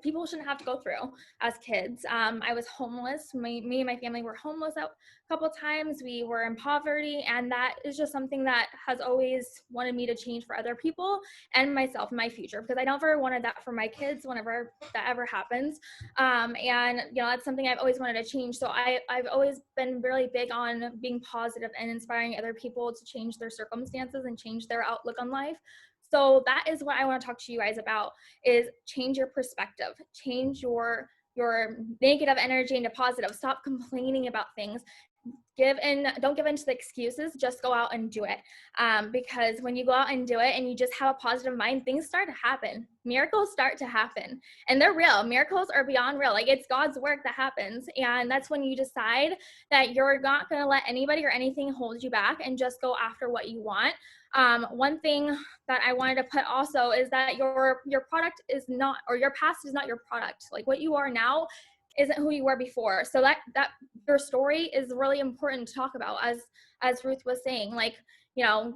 people shouldn't have to go through as kids. I was homeless. Me and my family were homeless a couple times. We were in poverty, and that is just something that has always wanted me to change for other people and myself in my future, because I never wanted that for my kids whenever that ever happens. And that's something I've always wanted to change. So I've always been really big on being positive and inspiring other people to change their circumstances and change their outlook on life. So that is what I want to talk to you guys about, is change your perspective, change your negative energy into positive. Stop complaining about things. Don't give in to the excuses, just go out and do it. Because when you go out and do it and you just have a positive mind, things start to happen. Miracles start to happen, and they're real. Miracles are beyond real. Like, it's God's work that happens. And that's when you decide that you're not going to let anybody or anything hold you back and just go after what you want. One thing that I wanted to put also is that your product is not, or your past is not your product. Like, what you are now isn't who you were before. So that your story is really important to talk about, as Ruth was saying. Like,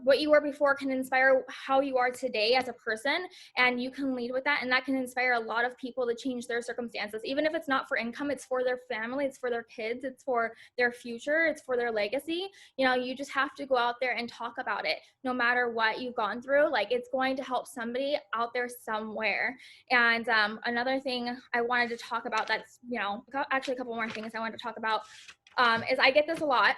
what you were before can inspire how you are today as a person, and you can lead with that, and that can inspire a lot of people to change their circumstances. Even if it's not for income, it's for their family, it's for their kids, it's for their future, it's for their legacy. You just have to go out there and talk about it. No matter what you've gone through, like, it's going to help somebody out there somewhere. And another thing I wanted to talk about, that's, actually a couple more things I wanted to talk about, is I get this a lot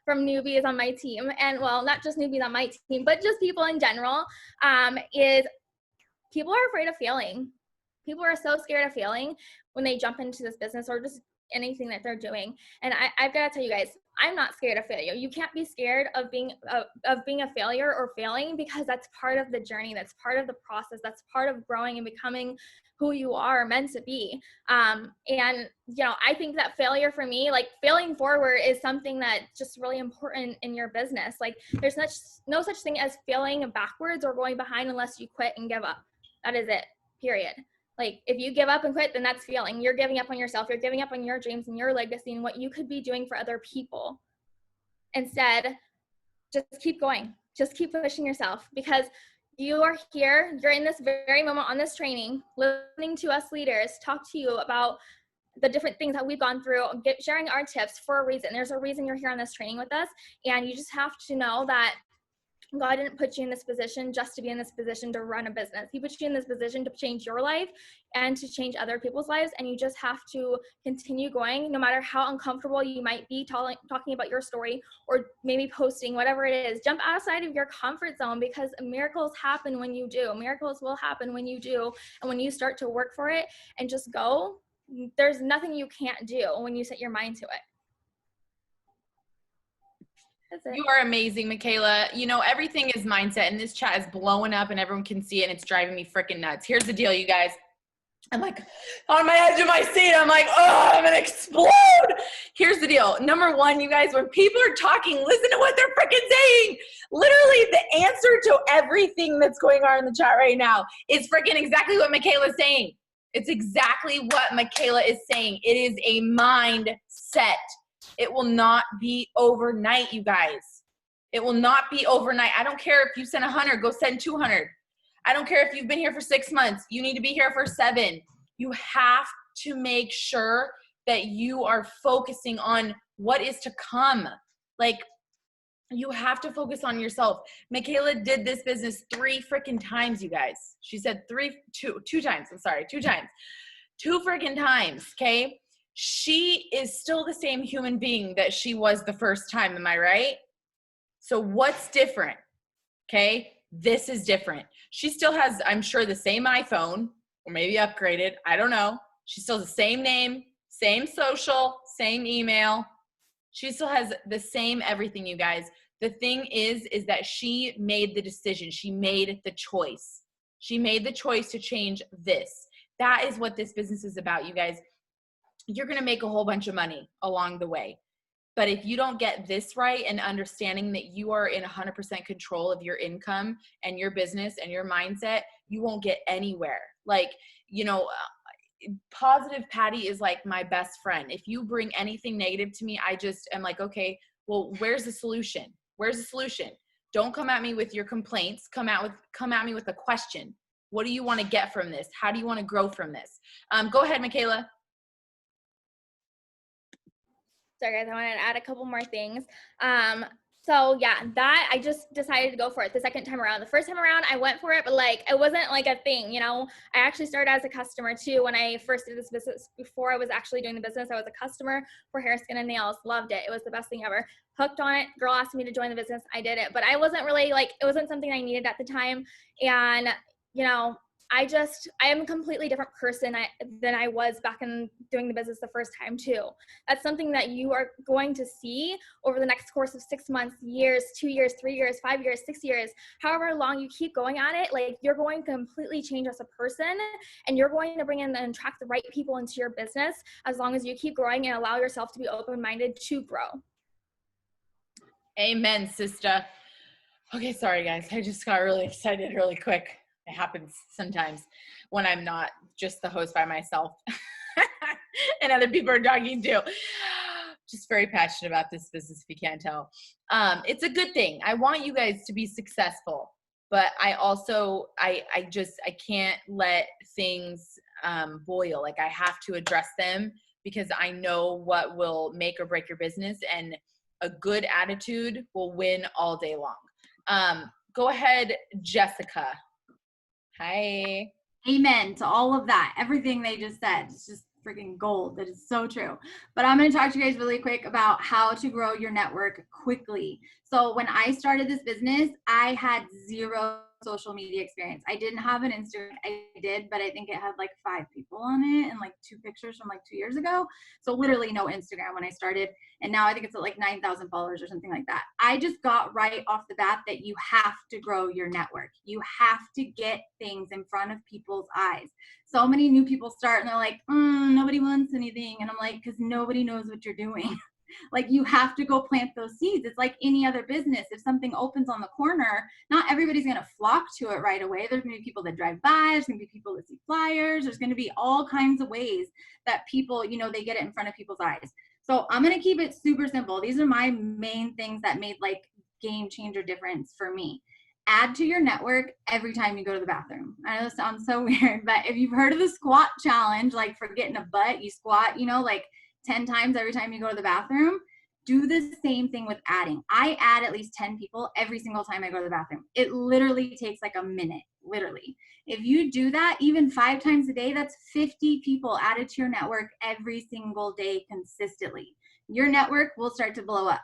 from newbies on my team, and well, not just newbies on my team, but just people in general, is people are afraid of failing. People are so scared of failing when they jump into this business or just anything that they're doing. And I've got to tell you guys, I'm not scared of failure. You can't be scared of being a failure or failing, because that's part of the journey. That's part of the process. That's part of growing and becoming who you are meant to be. And, I think that failure for me, like, failing forward is something that's just really important in your business. Like, there's no such thing as failing backwards or going behind unless you quit and give up. That is it, period. Like, if you give up and quit, then that's failing. You're giving up on yourself. You're giving up on your dreams and your legacy and what you could be doing for other people. Instead, just keep going. Just keep pushing yourself, because you are here. You're in this very moment on this training, listening to us leaders talk to you about the different things that we've gone through, sharing our tips for a reason. There's a reason you're here on this training with us. And you just have to know that God didn't put you in this position just to be in this position to run a business. He put you in this position to change your life and to change other people's lives. And you just have to continue going, no matter how uncomfortable you might be talking about your story, or maybe posting, whatever it is. Jump outside of your comfort zone, because miracles happen when you do. Miracles will happen when you do. And when you start to work for it and just go, there's nothing you can't do when you set your mind to it. You are amazing, Michaela. Everything is mindset, and this chat is blowing up and everyone can see it, and it's driving me freaking nuts. Here's the deal, you guys. I'm like on my edge of my seat. I'm like, oh, I'm going to explode. Here's the deal. Number one, you guys, when people are talking, listen to what they're freaking saying. Literally, the answer to everything that's going on in the chat right now is freaking exactly what Michaela's saying. It's exactly what Michaela is saying. It is a mindset. It will not be overnight, you guys. It will not be overnight. I don't care if you send 100, go send 200. I don't care if you've been here for 6 months. You need to be here for 7. You have to make sure that you are focusing on what is to come. Like, you have to focus on yourself. Michaela did this business 3 freaking times, you guys. She said two times. I'm sorry, 2 times. 2 freaking times, okay? She is still the same human being that she was the first time. Am I right? So what's different? Okay. This is different. She still has, I'm sure, the same iPhone, or maybe upgraded. I don't know. She still has the same name, same social, same email. She still has the same everything, you guys. The thing is that she made the decision. She made the choice. She made the choice to change this. That is what this business is about, you guys. You're going to make a whole bunch of money along the way. But if you don't get this right and understanding that you are in 100% control of your income and your business and your mindset, you won't get anywhere. Like, you know, positive Patty is like my best friend. If you bring anything negative to me, I just am like, okay, well, where's the solution? Where's the solution? Don't come at me with your complaints. Come at me with a question. What do you want to get from this? How do you want to grow from this? Go ahead, Michaela. Sorry guys, I wanted to add a couple more things. So yeah, that I just decided to go for it the second time around. The first time around I went for it, but like it wasn't like a thing, you know. I actually started as a customer too when I first did this business. Before I was actually doing the business, I was a customer for hair, skin, and nails. Loved it. It was the best thing ever. Hooked on it. Girl asked me to join the business. I did it, but I wasn't really like, it wasn't something I needed at the time. And you know, I am a completely different person than I was back in doing the business the first time too. That's something that you are going to see over the next course of 6 months, years, 2 years, 3 years, 5 years, 6 years, however long you keep going at it. Like, you're going to completely change as a person, and you're going to bring in and attract the right people into your business as long as you keep growing and allow yourself to be open-minded to grow. Amen, sister. Okay, sorry guys. I just got really excited really quick. It happens sometimes when I'm not just the host by myself and other people are talking too. Just very passionate about this business, if you can't tell. It's a good thing. I want you guys to be successful, but I also, I can't let things boil. Like, I have to address them because I know what will make or break your business, and a good attitude will win all day long. Go ahead, Jessica. Hi. Amen to all of that. Everything they just said. It's just freaking gold. That is so true. But I'm going to talk to you guys really quick about how to grow your network quickly. So when I started this business, I had zero social media experience. I didn't have an Instagram. I did, but I think it had like 5 people on it and like 2 pictures from like 2 years ago. So literally no Instagram when I started. And now I think it's at like 9,000 followers or something like that. I just got right off the bat that you have to grow your network. You have to get things in front of people's eyes. So many new people start and they're like, nobody wants anything. And I'm like, because nobody knows what you're doing. Like, you have to go plant those seeds. It's like any other business. If something opens on the corner, not everybody's going to flock to it right away. There's going to be people that drive by. There's going to be people that see flyers. There's going to be all kinds of ways that people, you know, they get it in front of people's eyes. So I'm going to keep it super simple. These are my main things that made like game changer difference for me. Add to your network every time you go to the bathroom. I know this sounds so weird, but if you've heard of the squat challenge, like for getting a butt, you squat, you know, like 10 times every time you go to the bathroom. Do the same thing with adding. I add at least 10 people every single time I go to the bathroom. It literally takes like a minute, literally. If you do that even 5 times a day, that's 50 people added to your network every single day consistently. Your network will start to blow up.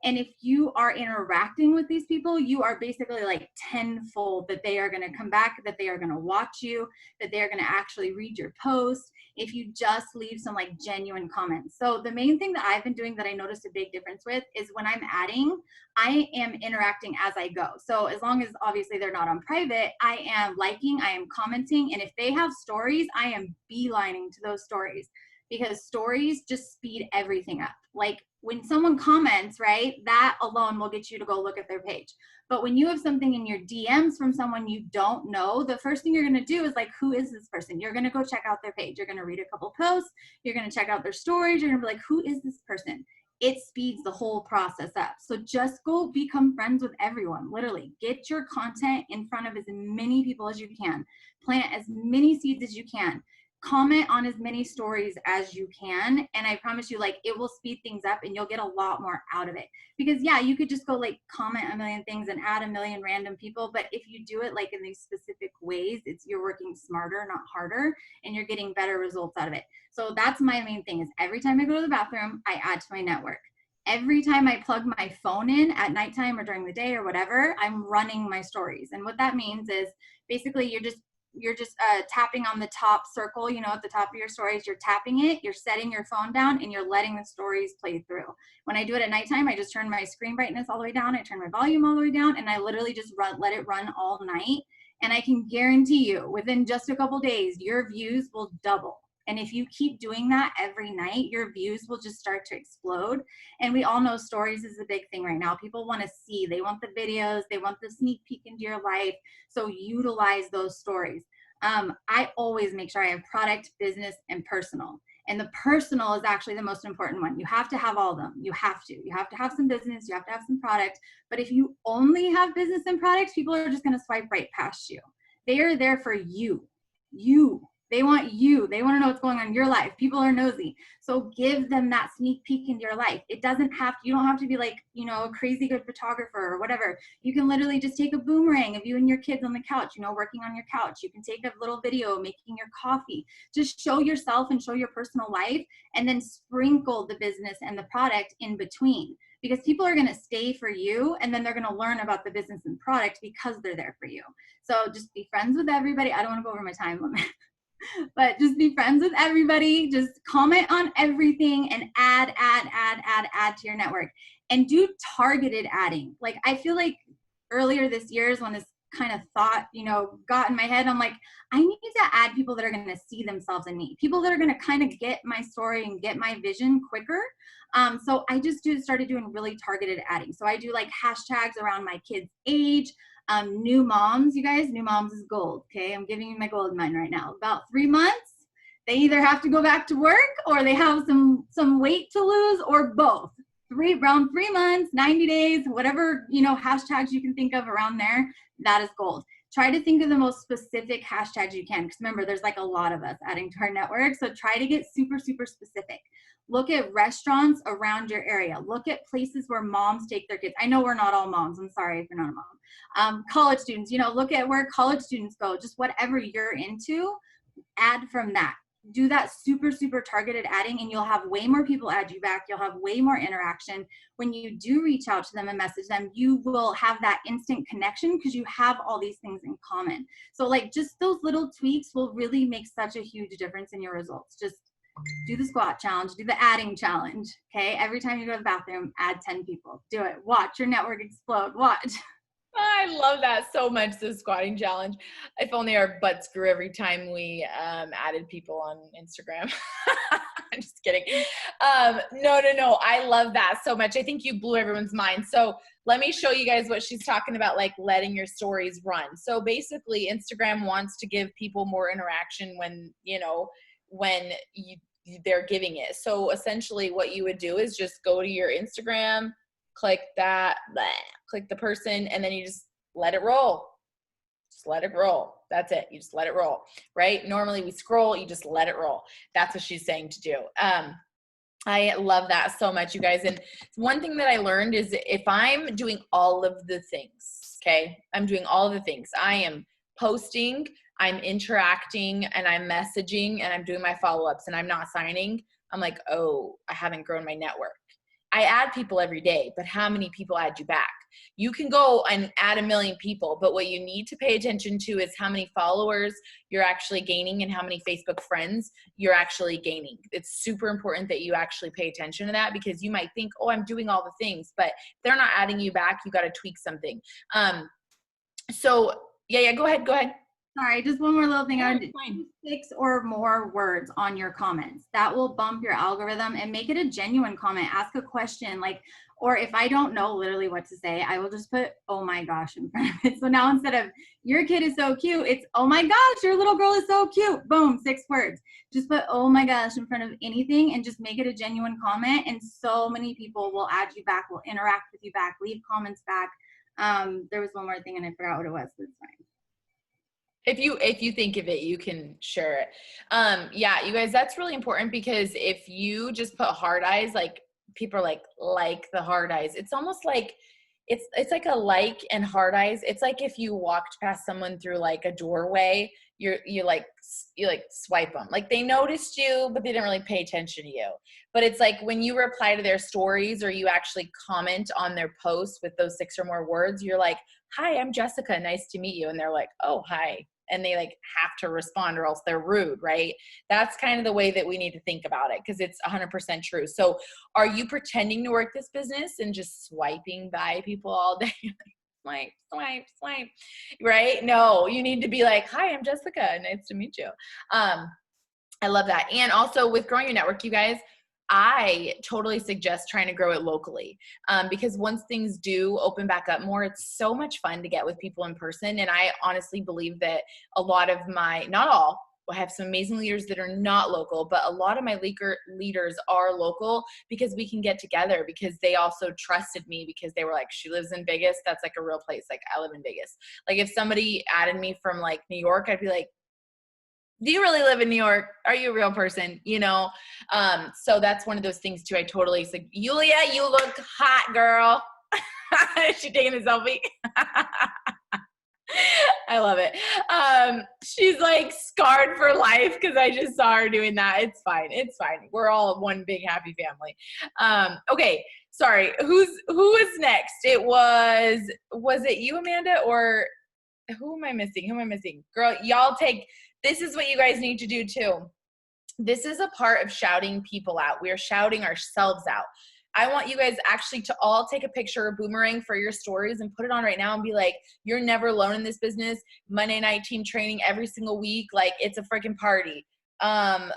And if you are interacting with these people, you are basically like tenfold that they are going to come back, that they are going to watch you, that they are going to actually read your post if you just leave some like genuine comments. So the main thing that I've been doing that I noticed a big difference with is when I'm adding, I am interacting as I go. So as long as obviously they're not on private, I am liking, I am commenting. And if they have stories, I am beelining to those stories, because stories just speed everything up. Like, when someone comments, right, that alone will get you to go look at their page. But when you have something in your DMs from someone you don't know, the first thing you're going to do is like, who is this person? You're going to go check out their page. You're going to read a couple posts. You're going to check out their stories. You're going to be like, who is this person? It speeds the whole process up. So just go become friends with everyone. Literally, get your content in front of as many people as you can. Plant as many seeds as you can. Comment on as many stories as you can, and I promise you, like, it will speed things up and you'll get a lot more out of it. Because yeah, you could just go like comment a million things and add a million random people, but if you do it like in these specific ways, you're working smarter, not harder, and you're getting better results out of it. So that's my main thing, is every time I go to the bathroom, I add to my network. Every time I plug my phone in at nighttime or during the day or whatever, I'm running my stories. And what that means is basically you're just tapping on the top circle, you know, at the top of your stories, you're tapping it, you're setting your phone down, and you're letting the stories play through. When I do it at nighttime, I just turn my screen brightness all the way down, I turn my volume all the way down, and I literally just let it run all night. And I can guarantee you, within just a couple days, your views will double. And if you keep doing that every night, your views will just start to explode. And we all know stories is a big thing right now. People want to see, they want the videos, they want the sneak peek into your life. So utilize those stories. I always make sure I have product, business, and personal. And the personal is actually the most important one. You have to have all of them. You have to have some business, you have to have some product. But if you only have business and products, people are just going to swipe right past you. They are there for you. They want you. They want to know what's going on in your life. People are nosy. So give them that sneak peek into your life. It doesn't have, you don't have to be like, you know, a crazy good photographer or whatever. You can literally just take a boomerang of you and your kids on the couch, you know, working on your couch. You can take a little video making your coffee. Just show yourself and show your personal life, and then sprinkle the business and the product in between. Because people are going to stay for you, and then they're going to learn about the business and product because they're there for you. So just be friends with everybody. I don't want to go over my time limit. But just be friends with everybody. Just comment on everything and add to your network. And do targeted adding. Like, I feel like earlier this year is when this kind of thought, you know, got in my head. I'm like, I need to add people that are going to see themselves in me. People that are going to kind of get my story and get my vision quicker. So I just started doing really targeted adding. So I do like hashtags around my kids' age. New moms, you guys, new moms is gold. Okay. I'm giving you my gold mine right now. About 3 months, they either have to go back to work or they have some weight to lose, or both. Around 3 months, 90 days, whatever, you know, hashtags you can think of around there, that is gold. Try to think of the most specific hashtags you can. Because remember, there's like a lot of us adding to our network. So try to get super, super specific. Look at restaurants around your area. Look at places where moms take their kids. I know we're not all moms. I'm sorry if you're not a mom. College students, you know, look at where college students go. Just whatever you're into, add from that. Do that super, super targeted adding, and you'll have way more people add you back. You'll have way more interaction. When you do reach out to them and message them, you will have that instant connection because you have all these things in common. So like, just those little tweaks will really make such a huge difference in your results. Just do the squat challenge, do the adding challenge. Okay. Every time you go to the bathroom, add 10 people. Do it. Watch your network explode. Watch. I love that so much, the squatting challenge. If only our butts grew every time we added people on Instagram. I'm just kidding. No. I love that so much. I think you blew everyone's mind. So let me show you guys what she's talking about, like letting your stories run. So basically, Instagram wants to give people more interaction when, you know, when they're giving it. So essentially what you would do is just go to your Instagram, click that, click the person, and then you just let it roll. Just let it roll. That's it. You just let it roll, right? Normally we scroll, you just let it roll. That's what she's saying to do. I love that so much, you guys. And one thing that I learned is if I'm doing all of the things, okay, I'm doing all of the things. I am posting, I'm interacting, and I'm messaging, and I'm doing my follow-ups, and I'm not signing. I'm like, oh, I haven't grown my network. I add people every day, but how many people add you back? You can go and add 1 million people, but what you need to pay attention to is how many followers you're actually gaining and how many Facebook friends you're actually gaining. It's super important that you actually pay attention to that, because you might think, oh, I'm doing all the things, but if they're not adding you back, you got to tweak something. So yeah, go ahead. Sorry, just one more little thing. I would do 6 or more words on your comments. That will bump your algorithm and make it a genuine comment. Ask a question, like, or if I don't know literally what to say, I will just put, oh my gosh, in front of it. So now instead of your kid is so cute, it's, oh my gosh, your little girl is so cute. Boom, 6 words. Just put, oh my gosh, in front of anything and just make it a genuine comment. And so many people will add you back, will interact with you back, leave comments back. There was one more thing and I forgot what it was, but it's fine. If you think of it, you can share it. Yeah, you guys, that's really important, because if you just put heart eyes, like people are like the heart eyes, it's almost like it's like a like and heart eyes. It's like if you walked past someone through like a doorway, you like swipe them. Like they noticed you, but they didn't really pay attention to you. But it's like when you reply to their stories or you actually comment on their posts with those 6 or more words, you're like, hi, I'm Jessica. Nice to meet you. And they're like, oh, hi. And they like have to respond or else they're rude, right? That's kind of the way that we need to think about it, because it's 100% true. So are you pretending to work this business and just swiping by people all day? Swipe, right? No, you need to be like, hi, I'm Jessica. Nice to meet you. I love that. And also with growing your network, you guys, I totally suggest trying to grow it locally, because once things do open back up more, it's so much fun to get with people in person. And I honestly believe that a lot of my, not all, I have some amazing leaders that are not local, but a lot of my leaders are local because we can get together, because they also trusted me, because they were like, she lives in Vegas. That's like a real place. Like, I live in Vegas. Like, if somebody added me from like New York, I'd be like, do you really live in New York? Are you a real person? You know? So that's one of those things too. I totally said, Yulia, you look hot, girl. Is she taking a selfie? I love it. She's like scarred for life because I just saw her doing that. It's fine. It's fine. We're all one big happy family. Okay. Sorry. Who was next? Was it you, Amanda, or who am I missing? Who am I missing? Girl, y'all this is what you guys need to do too. This is a part of shouting people out. We are shouting ourselves out. I want you guys actually to all take a picture or boomerang for your stories and put it on right now and be like, you're never alone in this business. Monday night team training every single week. Like, it's a freaking party. Was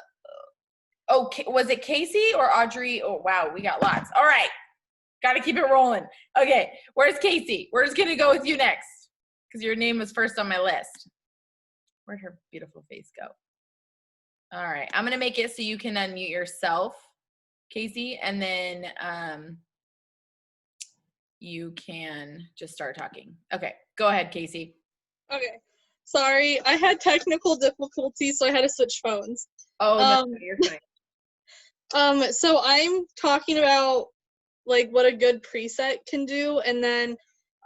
it Casey or Audrey? Oh, wow. We got lots. All right. Got to keep it rolling. Okay. Where's Casey? We're just going to go with you next because your name was first on my list. Where'd her beautiful face go? All right. I'm going to make it so you can unmute yourself, Casey, and then you can just start talking. Okay. Go ahead, Casey. Okay. Sorry, I had technical difficulties, so I had to switch phones. Oh, no, you're fine. So I'm talking about like what a good preset can do, and then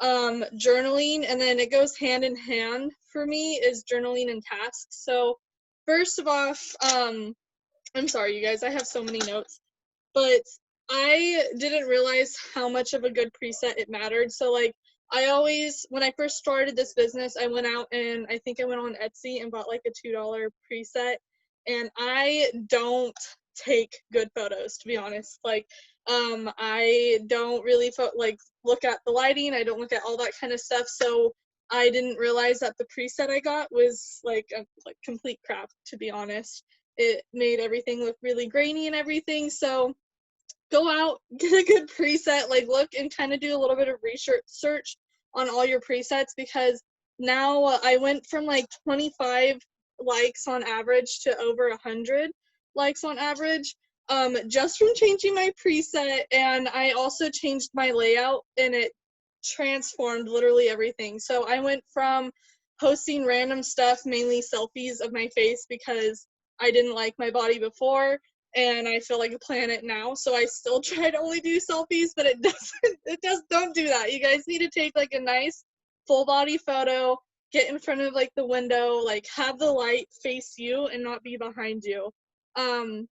journaling, and then it goes hand in hand for me is journaling and tasks. So first of all, I'm sorry, you guys, I have so many notes, but I didn't realize how much of a good preset it mattered. So like, when I first started this business, I went out and I think I went on Etsy and bought like a $2 preset, and I don't take good photos, to be honest. Like, I don't really look at the lighting. I don't look at all that kind of stuff. So I didn't realize that the preset I got was like complete crap, to be honest. It made everything look really grainy and everything. So go out, get a good preset, like look and kind of do a little bit of research on all your presets, because now I went from like 25 likes on average to over 100 likes on average, just from changing my preset. And I also changed my layout, and it transformed literally everything. So I went from posting random stuff, mainly selfies of my face because I didn't like my body before, and I feel like a planet now. So I still try to only do selfies, but don't do that. You guys need to take like a nice full body photo, get in front of like the window, like have the light face you and not be behind you. And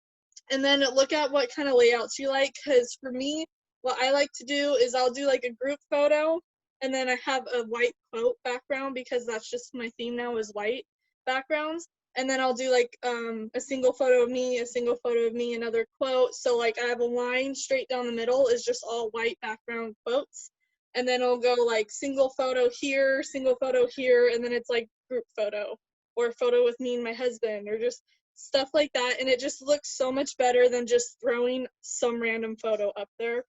then look at what kind of layouts you like, because for me, what I like to do is I'll do like a group photo, and then I have a white quote background because that's just my theme now is white backgrounds. And then I'll do like a single photo of me, another quote. So like I have a line straight down the middle is just all white background quotes. And then I'll go like single photo here, and then it's like group photo or photo with me and my husband or just stuff like that. And it just looks so much better than just throwing some random photo up there.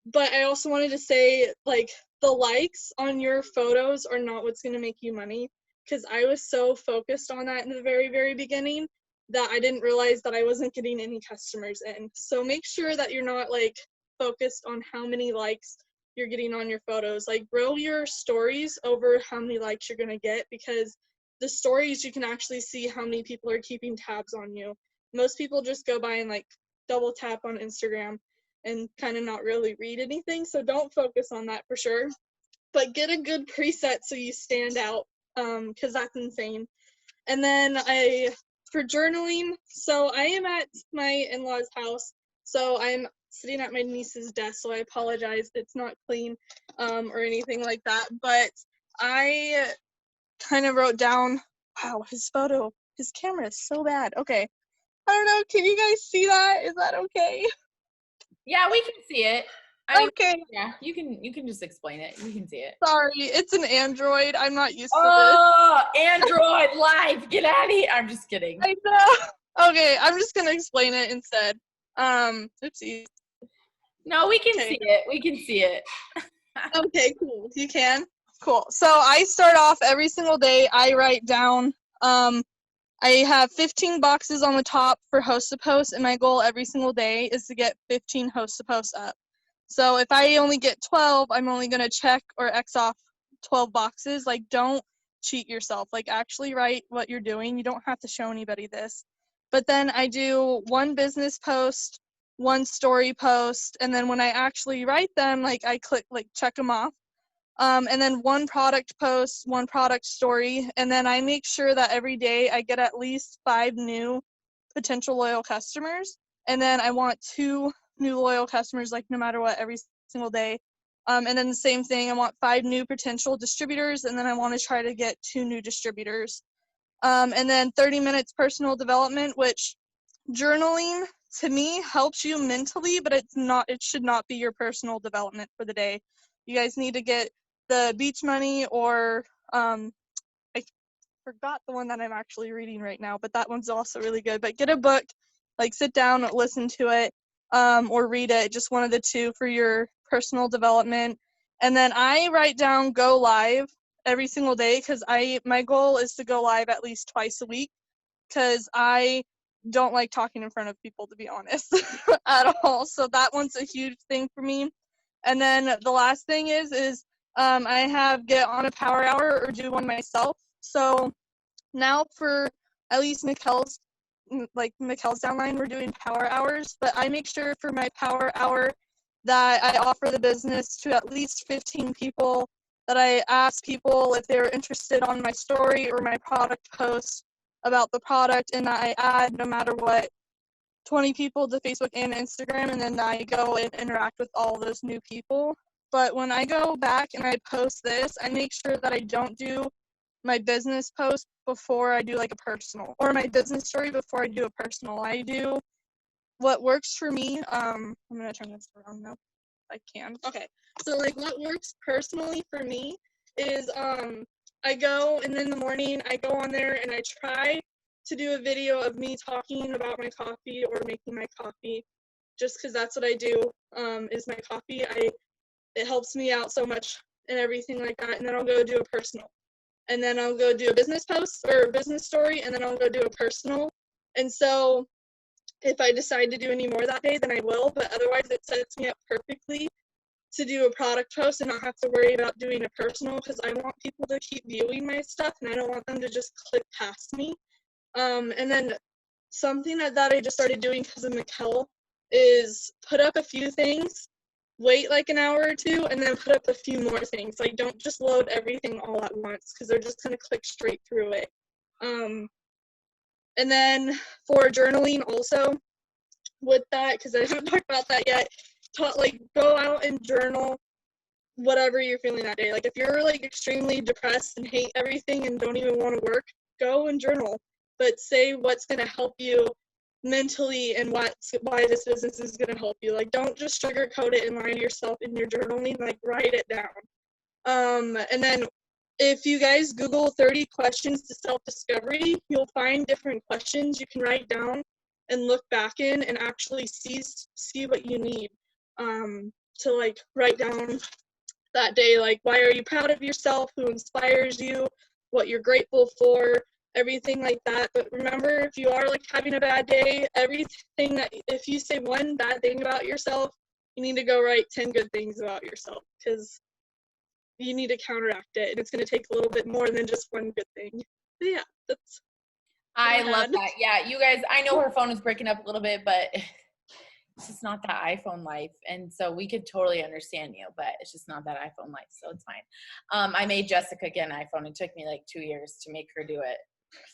But I also wanted to say, like, the likes on your photos are not what's going to make you money, because I was so focused on that in the very, very beginning that I didn't realize that I wasn't getting any customers in. So make sure that you're not like focused on how many likes you're getting on your photos. Like, grow your stories over how many likes you're going to get, because the stories, you can actually see how many people are keeping tabs on you. Most people just go by and like double tap on Instagram and kind of not really read anything. So don't focus on that for sure, but get a good preset so you stand out, because that's insane. And then for journaling, so I am at my in-laws' house, so I'm sitting at my niece's desk, so I apologize, it's not clean or anything like that, but I kind of wrote down, wow, his camera is so bad. Okay, I don't know, can you guys see that? Is that okay? Yeah, we can see it. I mean, Okay, yeah, you can just explain it. We can see it. sorry. It's an Android. I'm not used to Oh, Android Live. Get out of here. I'm just kidding. this. I know. Okay, I'm just gonna explain it instead. Oopsie. No, we can Okay. see it. We can see it. Okay, cool. You can? Cool. So I start off every single day. I write down, I have 15 boxes on the top for host to post, and my goal every single day is to get 15 host to post up. So if I only get 12, I'm only going to check or X off 12 boxes. Like, don't cheat yourself. Like, actually write what you're doing. You don't have to show anybody this. But then I do one business post, one story post, and then when I actually write them, like, I click, like, check them off. And then one product post, one product story, and then I make sure that every day I get at least 5 new potential loyal customers, and then I want 2 new loyal customers, like no matter what, every single day. And then the same thing, I want 5 new potential distributors, and then I want to try to get 2 new distributors. And then 30 minutes personal development, which journaling to me helps you mentally, but it should not be your personal development for the day. You guys need to get the beach money, or I forgot the one that I'm actually reading right now, but that one's also really good. But get a book, like sit down, listen to it, or read it, just one of the two for your personal development. And then I write down go live every single day, because my goal is to go live at least twice a week, because I don't like talking in front of people, to be honest, at all. So that one's a huge thing for me. And then the last thing is I have get on a power hour or do one myself. So now for at least Mikkel's downline, we're doing power hours, but I make sure for my power hour that I offer the business to at least 15 people, that I ask people if they're interested on my story or my product post about the product, and that I add, no matter what, 20 people to Facebook and Instagram, and then I go and interact with all those new people. But when I go back and I post this, I make sure that I don't do my business post before I do like a personal, or my business story before I do a personal. I do what works for me. I'm gonna turn this around now if I can. Okay, so like what works personally for me is I go, and then in the morning I go on there and I try to do a video of me talking about my coffee or making my coffee, just because that's what I do, is my coffee. It helps me out so much and everything like that. And then I'll go do a personal, and then I'll go do a business post or a business story, and then I'll go do a personal. And so if I decide to do any more that day, then I will, but otherwise it sets me up perfectly to do a product post and not have to worry about doing a personal, because I want people to keep viewing my stuff and I don't want them to just click past me. And then something that I just started doing because of Mikkel is put up a few things, wait like an hour or two, and then put up a few more things. Like, don't just load everything all at once, because they're just going to click straight through it. And then for journaling also, with that, because I haven't talked about that yet, go out and journal whatever you're feeling that day. Like, if you're like extremely depressed and hate everything and don't even want to work, go and journal. But say what's going to help you mentally and why this business is going to help you. Like, don't just sugarcoat it and lie to yourself in your journaling. Like, write it down. And then if you guys Google 30 questions to self-discovery, you'll find different questions you can write down and look back in and actually see what you need to like write down that day. Like, why are you proud of yourself? Who inspires you? What you're grateful for? Everything like that. But remember, if you are like having a bad day, if you say one bad thing about yourself, you need to go write 10 good things about yourself, because you need to counteract it, and it's going to take a little bit more than just one good thing. But yeah, that's I love that. Yeah, you guys, I know her phone is breaking up a little bit, but it's just not that iPhone life. And so we could totally understand you, but it's just not that iPhone life, so it's fine. I made Jessica get an iPhone. It took me like 2 years to make her do it.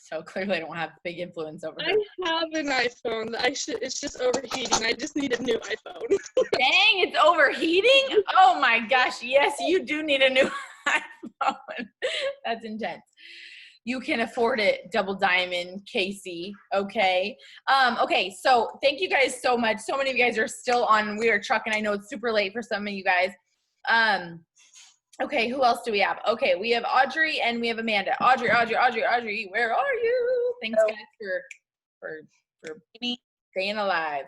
So clearly I don't have big influence over her. I have an iPhone. It's just overheating. I just need a new iPhone. Dang, it's overheating? Oh my gosh, yes, you do need a new iPhone. That's intense. you can afford it, Double Diamond Casey. Okay. Okay. So thank you guys so much. So many of you guys are still on. We are trucking. I know it's super late for some of you guys. Okay. Who else do we have? Okay. We have Audrey and we have Amanda. Audrey, where are you? Thanks guys for staying alive.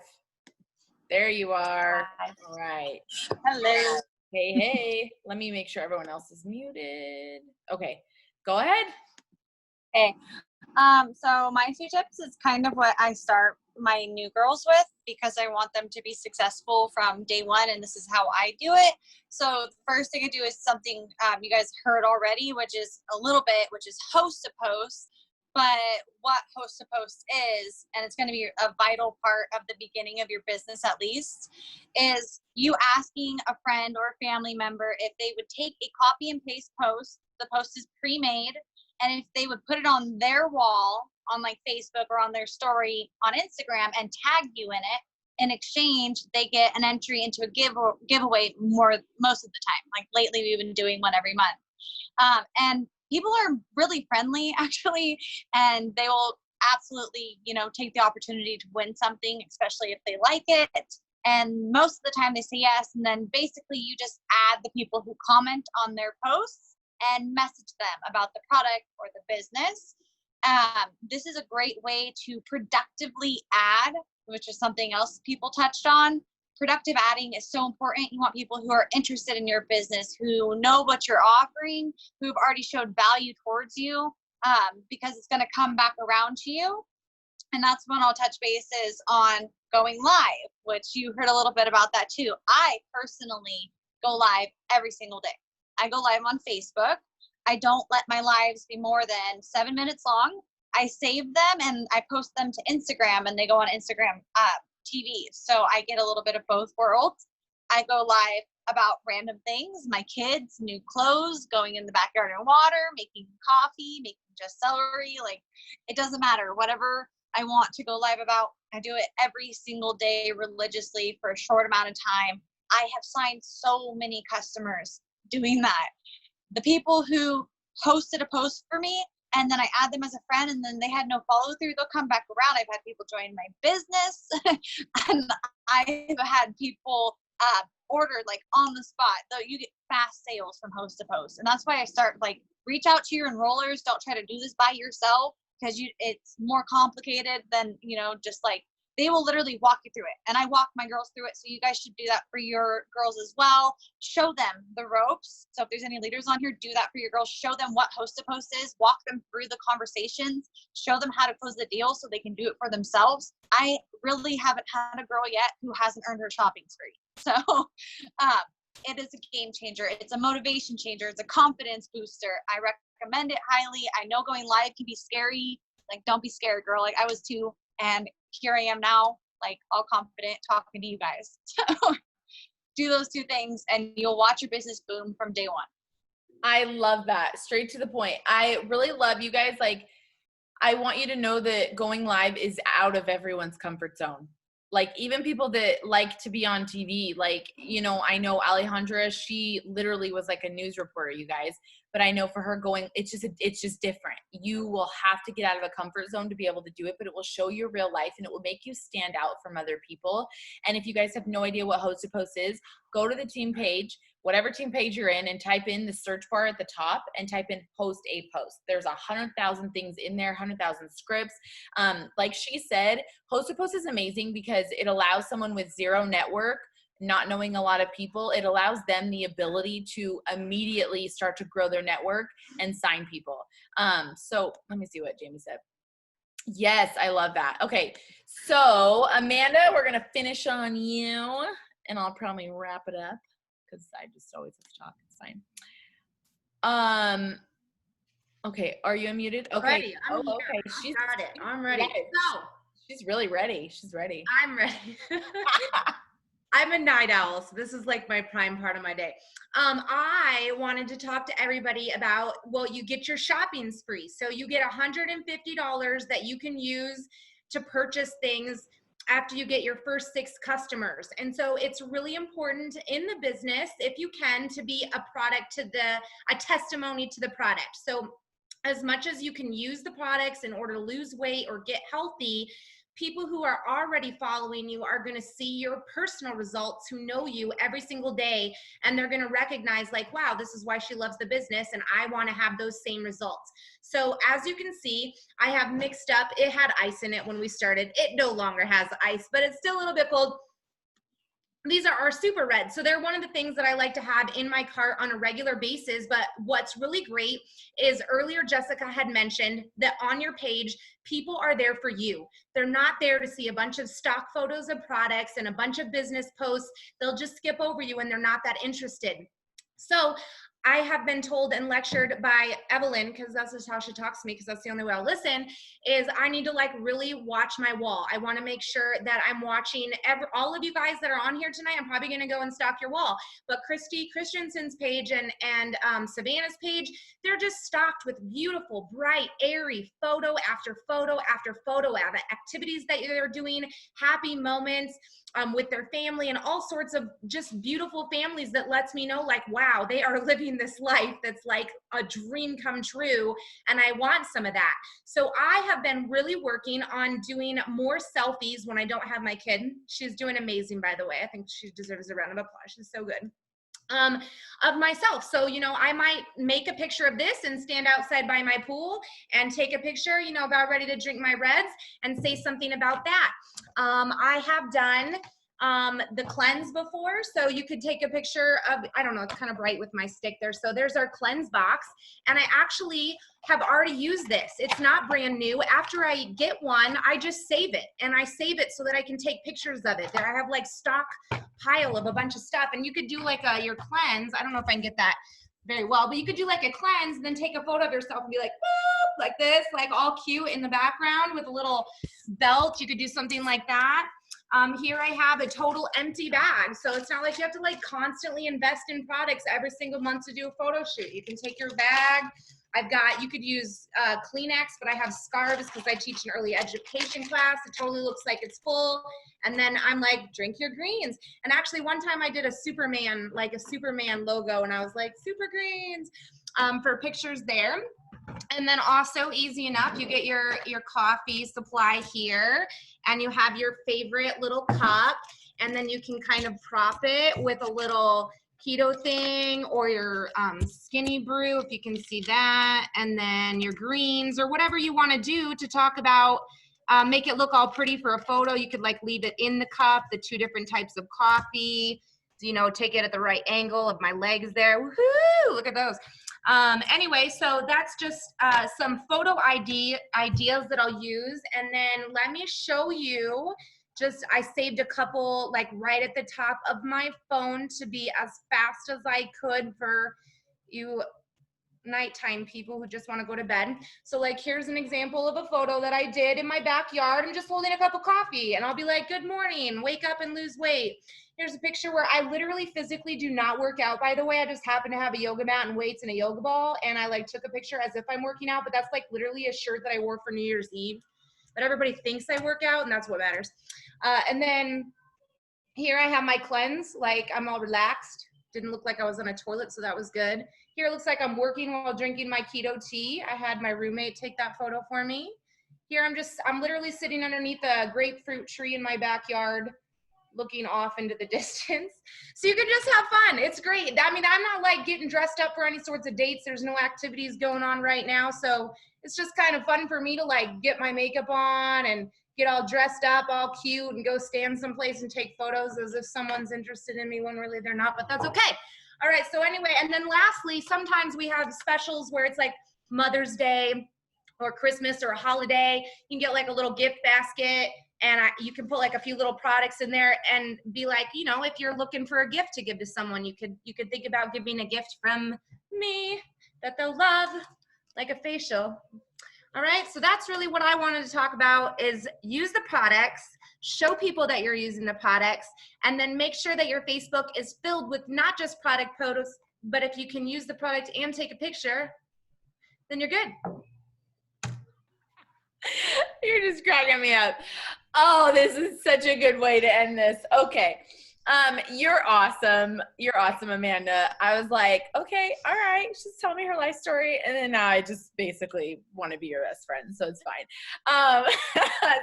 There you are. All right. Hello. Hey. Let me make sure everyone else is muted. Okay. Go ahead. Okay. So my 2 tips is kind of what I start my new girls with because I want them to be successful from day one, and this is how I do it. So the first thing I do is something you guys heard already, which is a little bit, which is host a post. But what host to post is, and it's going to be a vital part of the beginning of your business at least, is you asking a friend or a family member if they would take a copy and paste post. The post is pre-made, and if they would put it on their wall on like Facebook or on their story on Instagram and tag you in it, in exchange, they get an entry into a giveaway most of the time. Like lately, we've been doing one every month. And people are really friendly actually, and they will absolutely, take the opportunity to win something, especially if they like it. And most of the time they say yes. And then basically you just add the people who comment on their posts and message them about the product or the business. This is a great way to productively add, which is something else people touched on. Productive adding is so important. You want people who are interested in your business, who know what you're offering, who've already showed value towards you, because it's going to come back around to you. And that's when I'll touch bases on going live, which you heard a little bit about that too. I personally go live every single day. I go live on Facebook. I don't let my lives be more than 7 minutes long. I save them and I post them to Instagram, and they go on Instagram TV. So I get a little bit of both worlds. I go live about random things, my kids, new clothes, going in the backyard and water, making coffee, making just celery. Like, it doesn't matter. Whatever I want to go live about, I do it every single day religiously for a short amount of time. I have signed so many customers doing that. The people who hosted a post for me, and then I add them as a friend, and then they had no follow through, they'll come back around. I've had people join my business, and I've had people order like on the spot. Though you get fast sales from host to post, and that's why I start like reach out to your enrollers. Don't try to do this by yourself because it's more complicated than just like they will literally walk you through it, and I walk my girls through it. So you guys should do that for your girls as well. Show them the ropes. So if there's any leaders on here, do that for your girls. Show them what host to post is. Walk them through the conversations. Show them how to close the deal so they can do it for themselves. I really haven't had a girl yet who hasn't earned her shopping spree. So it is a game changer. It's a motivation changer. It's a confidence booster. I recommend it highly. I know going live can be scary. Like, don't be scared, girl. Like I was too. And here I am now, like all confident talking to you guys. So do those 2 things and you'll watch your business boom from day one. I love that. Straight to the point. I really love you guys. Like, I want you to know that going live is out of everyone's comfort zone. Like, even people that like to be on TV, like, I know Alejandra, she literally was like a news reporter, you guys. But I know for her it's just different. You will have to get out of a comfort zone to be able to do it, but it will show your real life and it will make you stand out from other people. And if you guys have no idea what host to post is, go to the team page, whatever team page you're in, and type in the search bar at the top and type in post a post. There's 100,000 things in there, 100,000 scripts. Like she said, host to post is amazing because it allows someone with zero network, not knowing a lot of people, it allows them the ability to immediately start to grow their network and sign people. So let me see what Jamie said. Yes, I love that. Okay, so Amanda, we're gonna finish on you, and I'll probably wrap it up because I just always have to talk. It's fine. Okay, are you unmuted? Okay. Ready. I'm here. Okay. She's got it. I'm ready. Yes. So She's really ready. She's ready. I'm ready. I'm a night owl, so this is like my prime part of my day. I wanted to talk to everybody about, well, you get your shopping spree. So you get $150 that you can use to purchase things after you get your first 6 customers. And so it's really important in the business, if you can, to be a testimony to the product. So as much as you can use the products in order to lose weight or get healthy, people who are already following you are going to see your personal results, who know you every single day, and they're going to recognize like, wow, this is why she loves the business, and I want to have those same results. So as you can see, I have mixed up, it had ice in it when we started. It no longer has ice, but it's still a little bit cold. These are our super reds. So they're one of the things that I like to have in my cart on a regular basis. But what's really great is earlier Jessica had mentioned that on your page, people are there for you. They're not there to see a bunch of stock photos of products and a bunch of business posts. They'll just skip over you and they're not that interested. So I have been told and lectured by Evelyn, because that's just how she talks to me, because that's the only way I'll listen, is I need to like really watch my wall. I want to make sure that I'm watching all of you guys that are on here tonight. I'm probably going to go and stalk your wall. But Christy Christensen's page and Savannah's page, they're just stocked with beautiful, bright, airy photo after photo after photo of activities that they're doing, happy moments with their family, and all sorts of just beautiful families that lets me know like, wow, they are living this life that's like a dream come true, and I want some of that. So I have been really working on doing more selfies when I don't have my kid. She's doing amazing, by the way. I think she deserves a round of applause. She's so good. Of myself. So, you know, I might make a picture of this and stand outside by my pool and take a picture, you know, about ready to drink my reds and say something about that. I have done the cleanse before, so you could take a picture of, I don't know, it's kind of bright with my stick there. So there's our cleanse box, and I actually have already used this. It's not brand new. After I get one, I just save it, and I save it so that I can take pictures of it. There I have like stock pile of a bunch of stuff, and you could do like your cleanse. I don't know if I can get that very well, but you could do like a cleanse and then take a photo of yourself and be like, boop, like this, like all cute in the background with a little belt. You could do something like that. Here I have a total empty bag. So it's not like you have to like constantly invest in products every single month to do a photo shoot. You can take your bag. You could use Kleenex, but I have scarves because I teach an early education class. It totally looks like it's full. And then I'm like, drink your greens. And actually one time I did a Superman logo, and I was like, super greens for pictures there. And then also easy enough, you get your coffee supply here, and you have your favorite little cup, and then you can kind of prop it with a little keto thing or your skinny brew, if you can see that, and then your greens or whatever you want to do to talk about, make it look all pretty for a photo. You could like leave it in the cup, the two different types of coffee, you know, take it at the right angle of my legs there. Woohoo! Look at those. Anyway, so that's just some photo ideas that I'll use. And then let me show you, I saved a couple like right at the top of my phone to be as fast as I could for you nighttime people who just want to go to bed. So like, here's an example of a photo that I did in my backyard. I'm just holding a cup of coffee, and I'll be like, good morning, wake up and lose weight. Here's a picture where I literally physically do not work out, by the way. I just happen to have a yoga mat and weights and a yoga ball, and I like took a picture as if I'm working out, but that's like literally a shirt that I wore for New Year's Eve. But everybody thinks I work out, and that's what matters. And then here I have my cleanse, like I'm all relaxed. Didn't look like I was on a toilet, so that was good. Here it looks like I'm working while drinking my keto tea. I had my roommate take that photo for me. Here I'm literally sitting underneath a grapefruit tree in my backyard, looking off into the distance. So you can just have fun. It's great. I mean, I'm not like getting dressed up for any sorts of dates. There's no activities going on right now. So it's just kind of fun for me to like get my makeup on and get all dressed up, all cute, and go stand someplace and take photos as if someone's interested in me when really they're not, but that's okay. All right, so anyway, and then lastly, sometimes we have specials where it's like Mother's Day or Christmas or a holiday. You can get like a little gift basket, and you can put like a few little products in there and be like, you know, if you're looking for a gift to give to someone, you could think about giving a gift from me that they'll love, like a facial. All right, so that's really what I wanted to talk about, is use the products, show people that you're using the products, and then make sure that your Facebook is filled with not just product photos, but if you can use the product and take a picture, then you're good. You're just cracking me up. Oh, this is such a good way to end this. Okay, You're awesome. You're awesome, Amanda. I was like, okay, all right. She's telling me her life story. And then now I just basically want to be your best friend. So it's fine.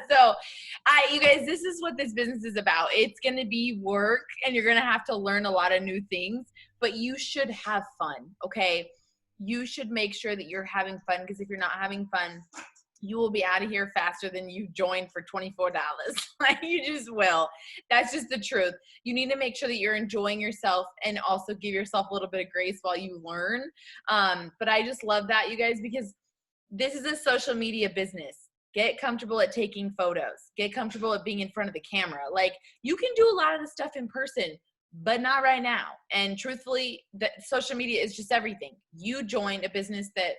So you guys, this is what this business is about. It's going to be work and you're going to have to learn a lot of new things, but you should have fun. Okay. You should make sure that you're having fun, because if you're not having fun, you will be out of here faster than you joined for $24. Like, you just will. That's just the truth. You need to make sure that you're enjoying yourself and also give yourself a little bit of grace while you learn. But I just love that, you guys, because this is a social media business. Get comfortable at taking photos. Get comfortable at being in front of the camera. Like, you can do a lot of the stuff in person, but not right now. And truthfully, the social media is just everything. You joined a business that,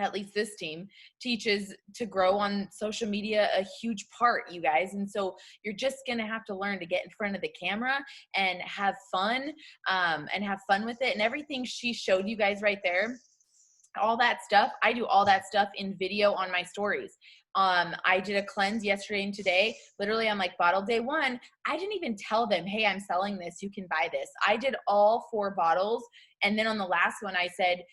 at least this team, teaches to grow on social media, a huge part, you guys. And so you're just going to have to learn to get in front of the camera and have fun, with it. And everything she showed you guys right there, all that stuff, I do all that stuff in video on my stories. I did a cleanse yesterday and today. Literally, on like bottle day 1, I didn't even tell them, hey, I'm selling this, you can buy this. I did all 4 bottles. And then on the last one, I said,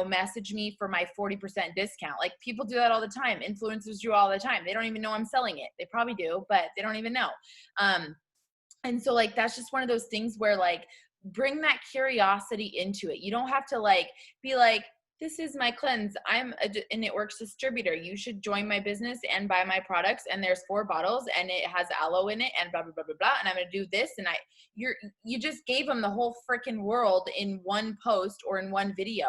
message me for my 40% discount. Like, people do that all the time. Influencers do all the time. They don't even know I'm selling it. They probably do, but they don't even know. And so, like, that's just one of those things where, like, bring that curiosity into it. You don't have to like be like, this is my cleanse, I'm an It Works distributor, you should join my business and buy my products, and there's 4 bottles and it has aloe in it and blah blah blah blah blah, and I'm gonna do this. And you just gave them the whole freaking world in one post or in one video.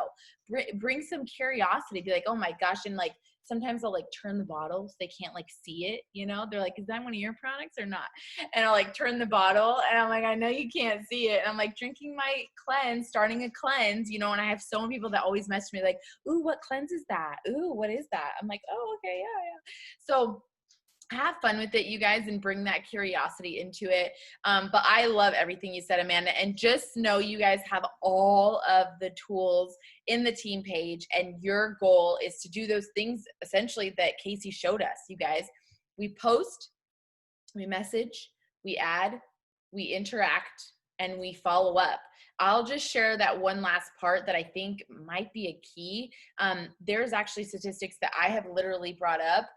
Bring some curiosity. Be like, oh my gosh. And like, sometimes I'll like turn the bottle so they can't like see it, they're like, is that one of your products or not? And I'll like turn the bottle and I'm like, I know you can't see it. And I'm like drinking my cleanse, starting a cleanse, and I have so many people that always message me like, ooh, what cleanse is that? Ooh, what is that? I'm like, oh, okay, yeah. So have fun with it, you guys, and bring that curiosity into it. But I love everything you said, Amanda. And just know you guys have all of the tools in the team page, and your goal is to do those things essentially that Casey showed us, you guys. We post, we message, we add, we interact, and we follow up. I'll just share that one last part that I think might be a key. There's actually statistics that I have literally brought up.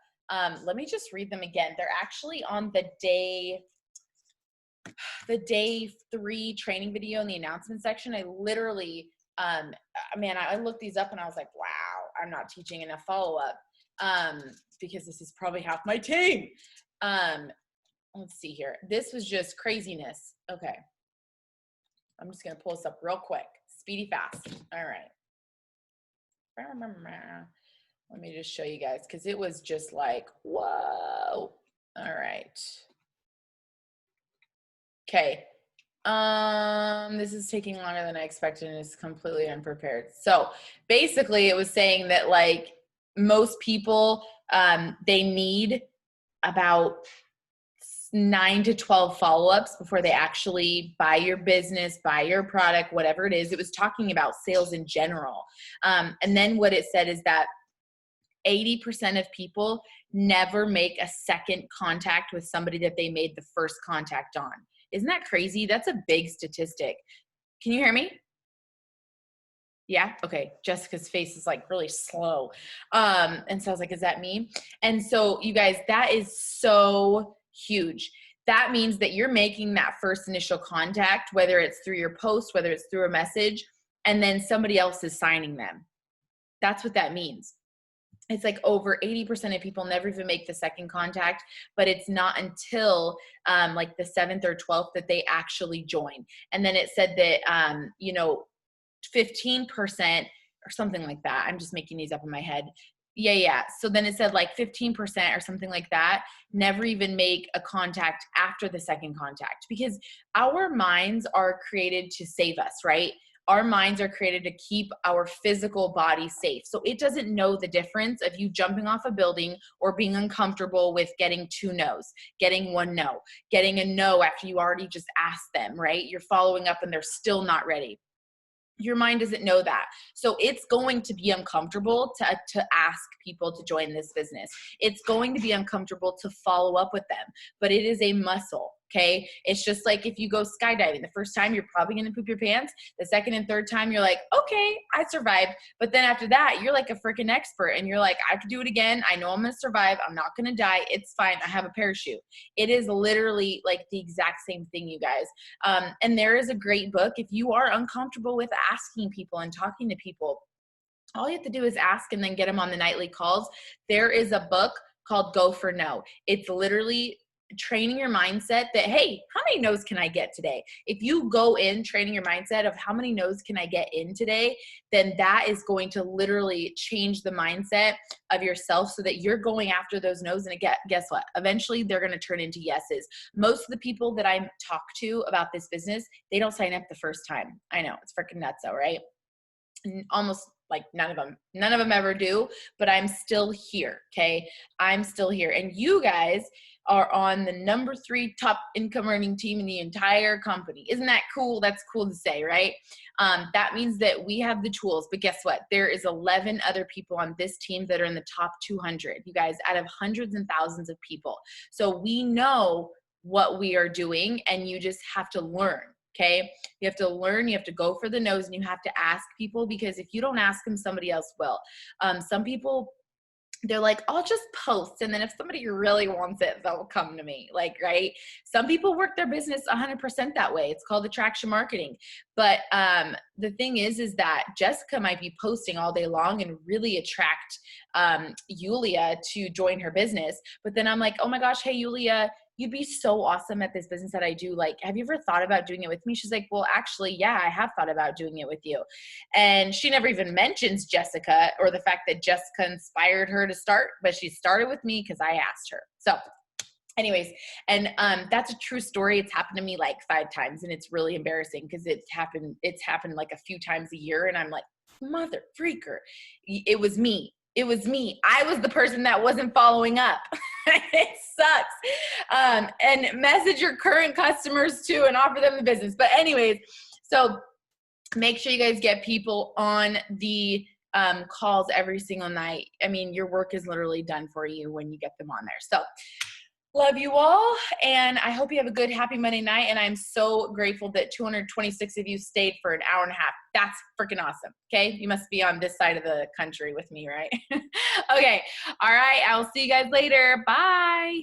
Let me just read them again. They're actually on the day 3 training video in the announcement section. I literally, I looked these up and I was like, wow, I'm not teaching enough follow-up, because this is probably half my team. Let's see here. This was just craziness. Okay. I'm just going to pull this up real quick. Speedy fast. All right. Let me just show you guys, because it was just like, whoa. All right. Okay. This is taking longer than I expected and is completely unprepared. So basically it was saying that like most people, they need about 9 to 12 follow-ups before they actually buy your business, buy your product, whatever it is. It was talking about sales in general. And then what it said is that 80% of people never make a second contact with somebody that they made the first contact on. Isn't that crazy? That's a big statistic. Can you hear me? Yeah? Okay. Jessica's face is like really slow. And so I was like, is that me? And so you guys, that is so huge. That means that you're making that first initial contact, whether it's through your post, whether it's through a message, and then somebody else is signing them. That's what that means. It's like over 80% of people never even make the second contact, but it's not until like the 7th or 12th that they actually join. And then it said that, 15% or something like that. I'm just making these up in my head. Yeah. So then it said like 15% or something like that never even make a contact after the second contact, because our minds are created to save us, right? Our minds are created to keep our physical body safe. So it doesn't know the difference of you jumping off a building or being uncomfortable with getting 2 no's, getting 1 no, getting a no after you already just asked them, right? You're following up and they're still not ready. Your mind doesn't know that. So it's going to be uncomfortable to ask people to join this business. It's going to be uncomfortable to follow up with them, but it is a muscle. Okay. It's just like if you go skydiving, the first time you're probably going to poop your pants. The second and third time you're like, okay, I survived. But then after that, you're like a freaking expert and you're like, I could do it again. I know I'm going to survive. I'm not going to die. It's fine. I have a parachute. It is literally like the exact same thing, you guys. And there is a great book. If you are uncomfortable with asking people and talking to people, all you have to do is ask and then get them on the nightly calls. There is a book called Go for No. It's literally training your mindset that, hey, how many no's can I get today? If you go in training your mindset of how many no's can I get in today, then that is going to literally change the mindset of yourself so that you're going after those no's. And again, guess what? Eventually they're going to turn into yeses. Most of the people that I talk to about this business, they don't sign up the first time. I know, it's freaking nuts though, right? And almost like none of them ever do, but I'm still here. Okay. I'm still here. And you guys are on the number 3 top income earning team in the entire company. Isn't that cool? That's cool to say, right? That means that we have the tools, but guess what? There is 11 other people on this team that are in the top 200, you guys, out of hundreds and thousands of people. So we know what we are doing and you just have to learn. Okay. You have to learn, you have to go for the no's, and you have to ask people, because if you don't ask them, somebody else will. Some people, they're like, I'll just post. And then if somebody really wants it, they'll come to me. Like, right. Some people work their business 100% that way. It's called attraction marketing. But the thing is that Jessica might be posting all day long and really attract Yulia to join her business. But then I'm like, oh my gosh, hey, Yulia, you'd be so awesome at this business that I do. Like, have you ever thought about doing it with me? She's like, well, actually, yeah, I have thought about doing it with you. And she never even mentions Jessica or the fact that Jessica inspired her to start, but she started with me because I asked her. So anyways, and that's a true story. It's happened to me like 5 times, and it's really embarrassing because it's happened like a few times a year. And I'm like, mother freaker. It was me. It was me. I was the person that wasn't following up. It sucks. And message your current customers too and offer them the business. But anyways, so make sure you guys get people on the calls every single night. I mean, your work is literally done for you when you get them on there. So love you all. And I hope you have a good, happy Monday night. And I'm so grateful that 226 of you stayed for an hour and a half. That's freaking awesome. Okay. You must be on this side of the country with me, right? Okay. All right. I will see you guys later. Bye.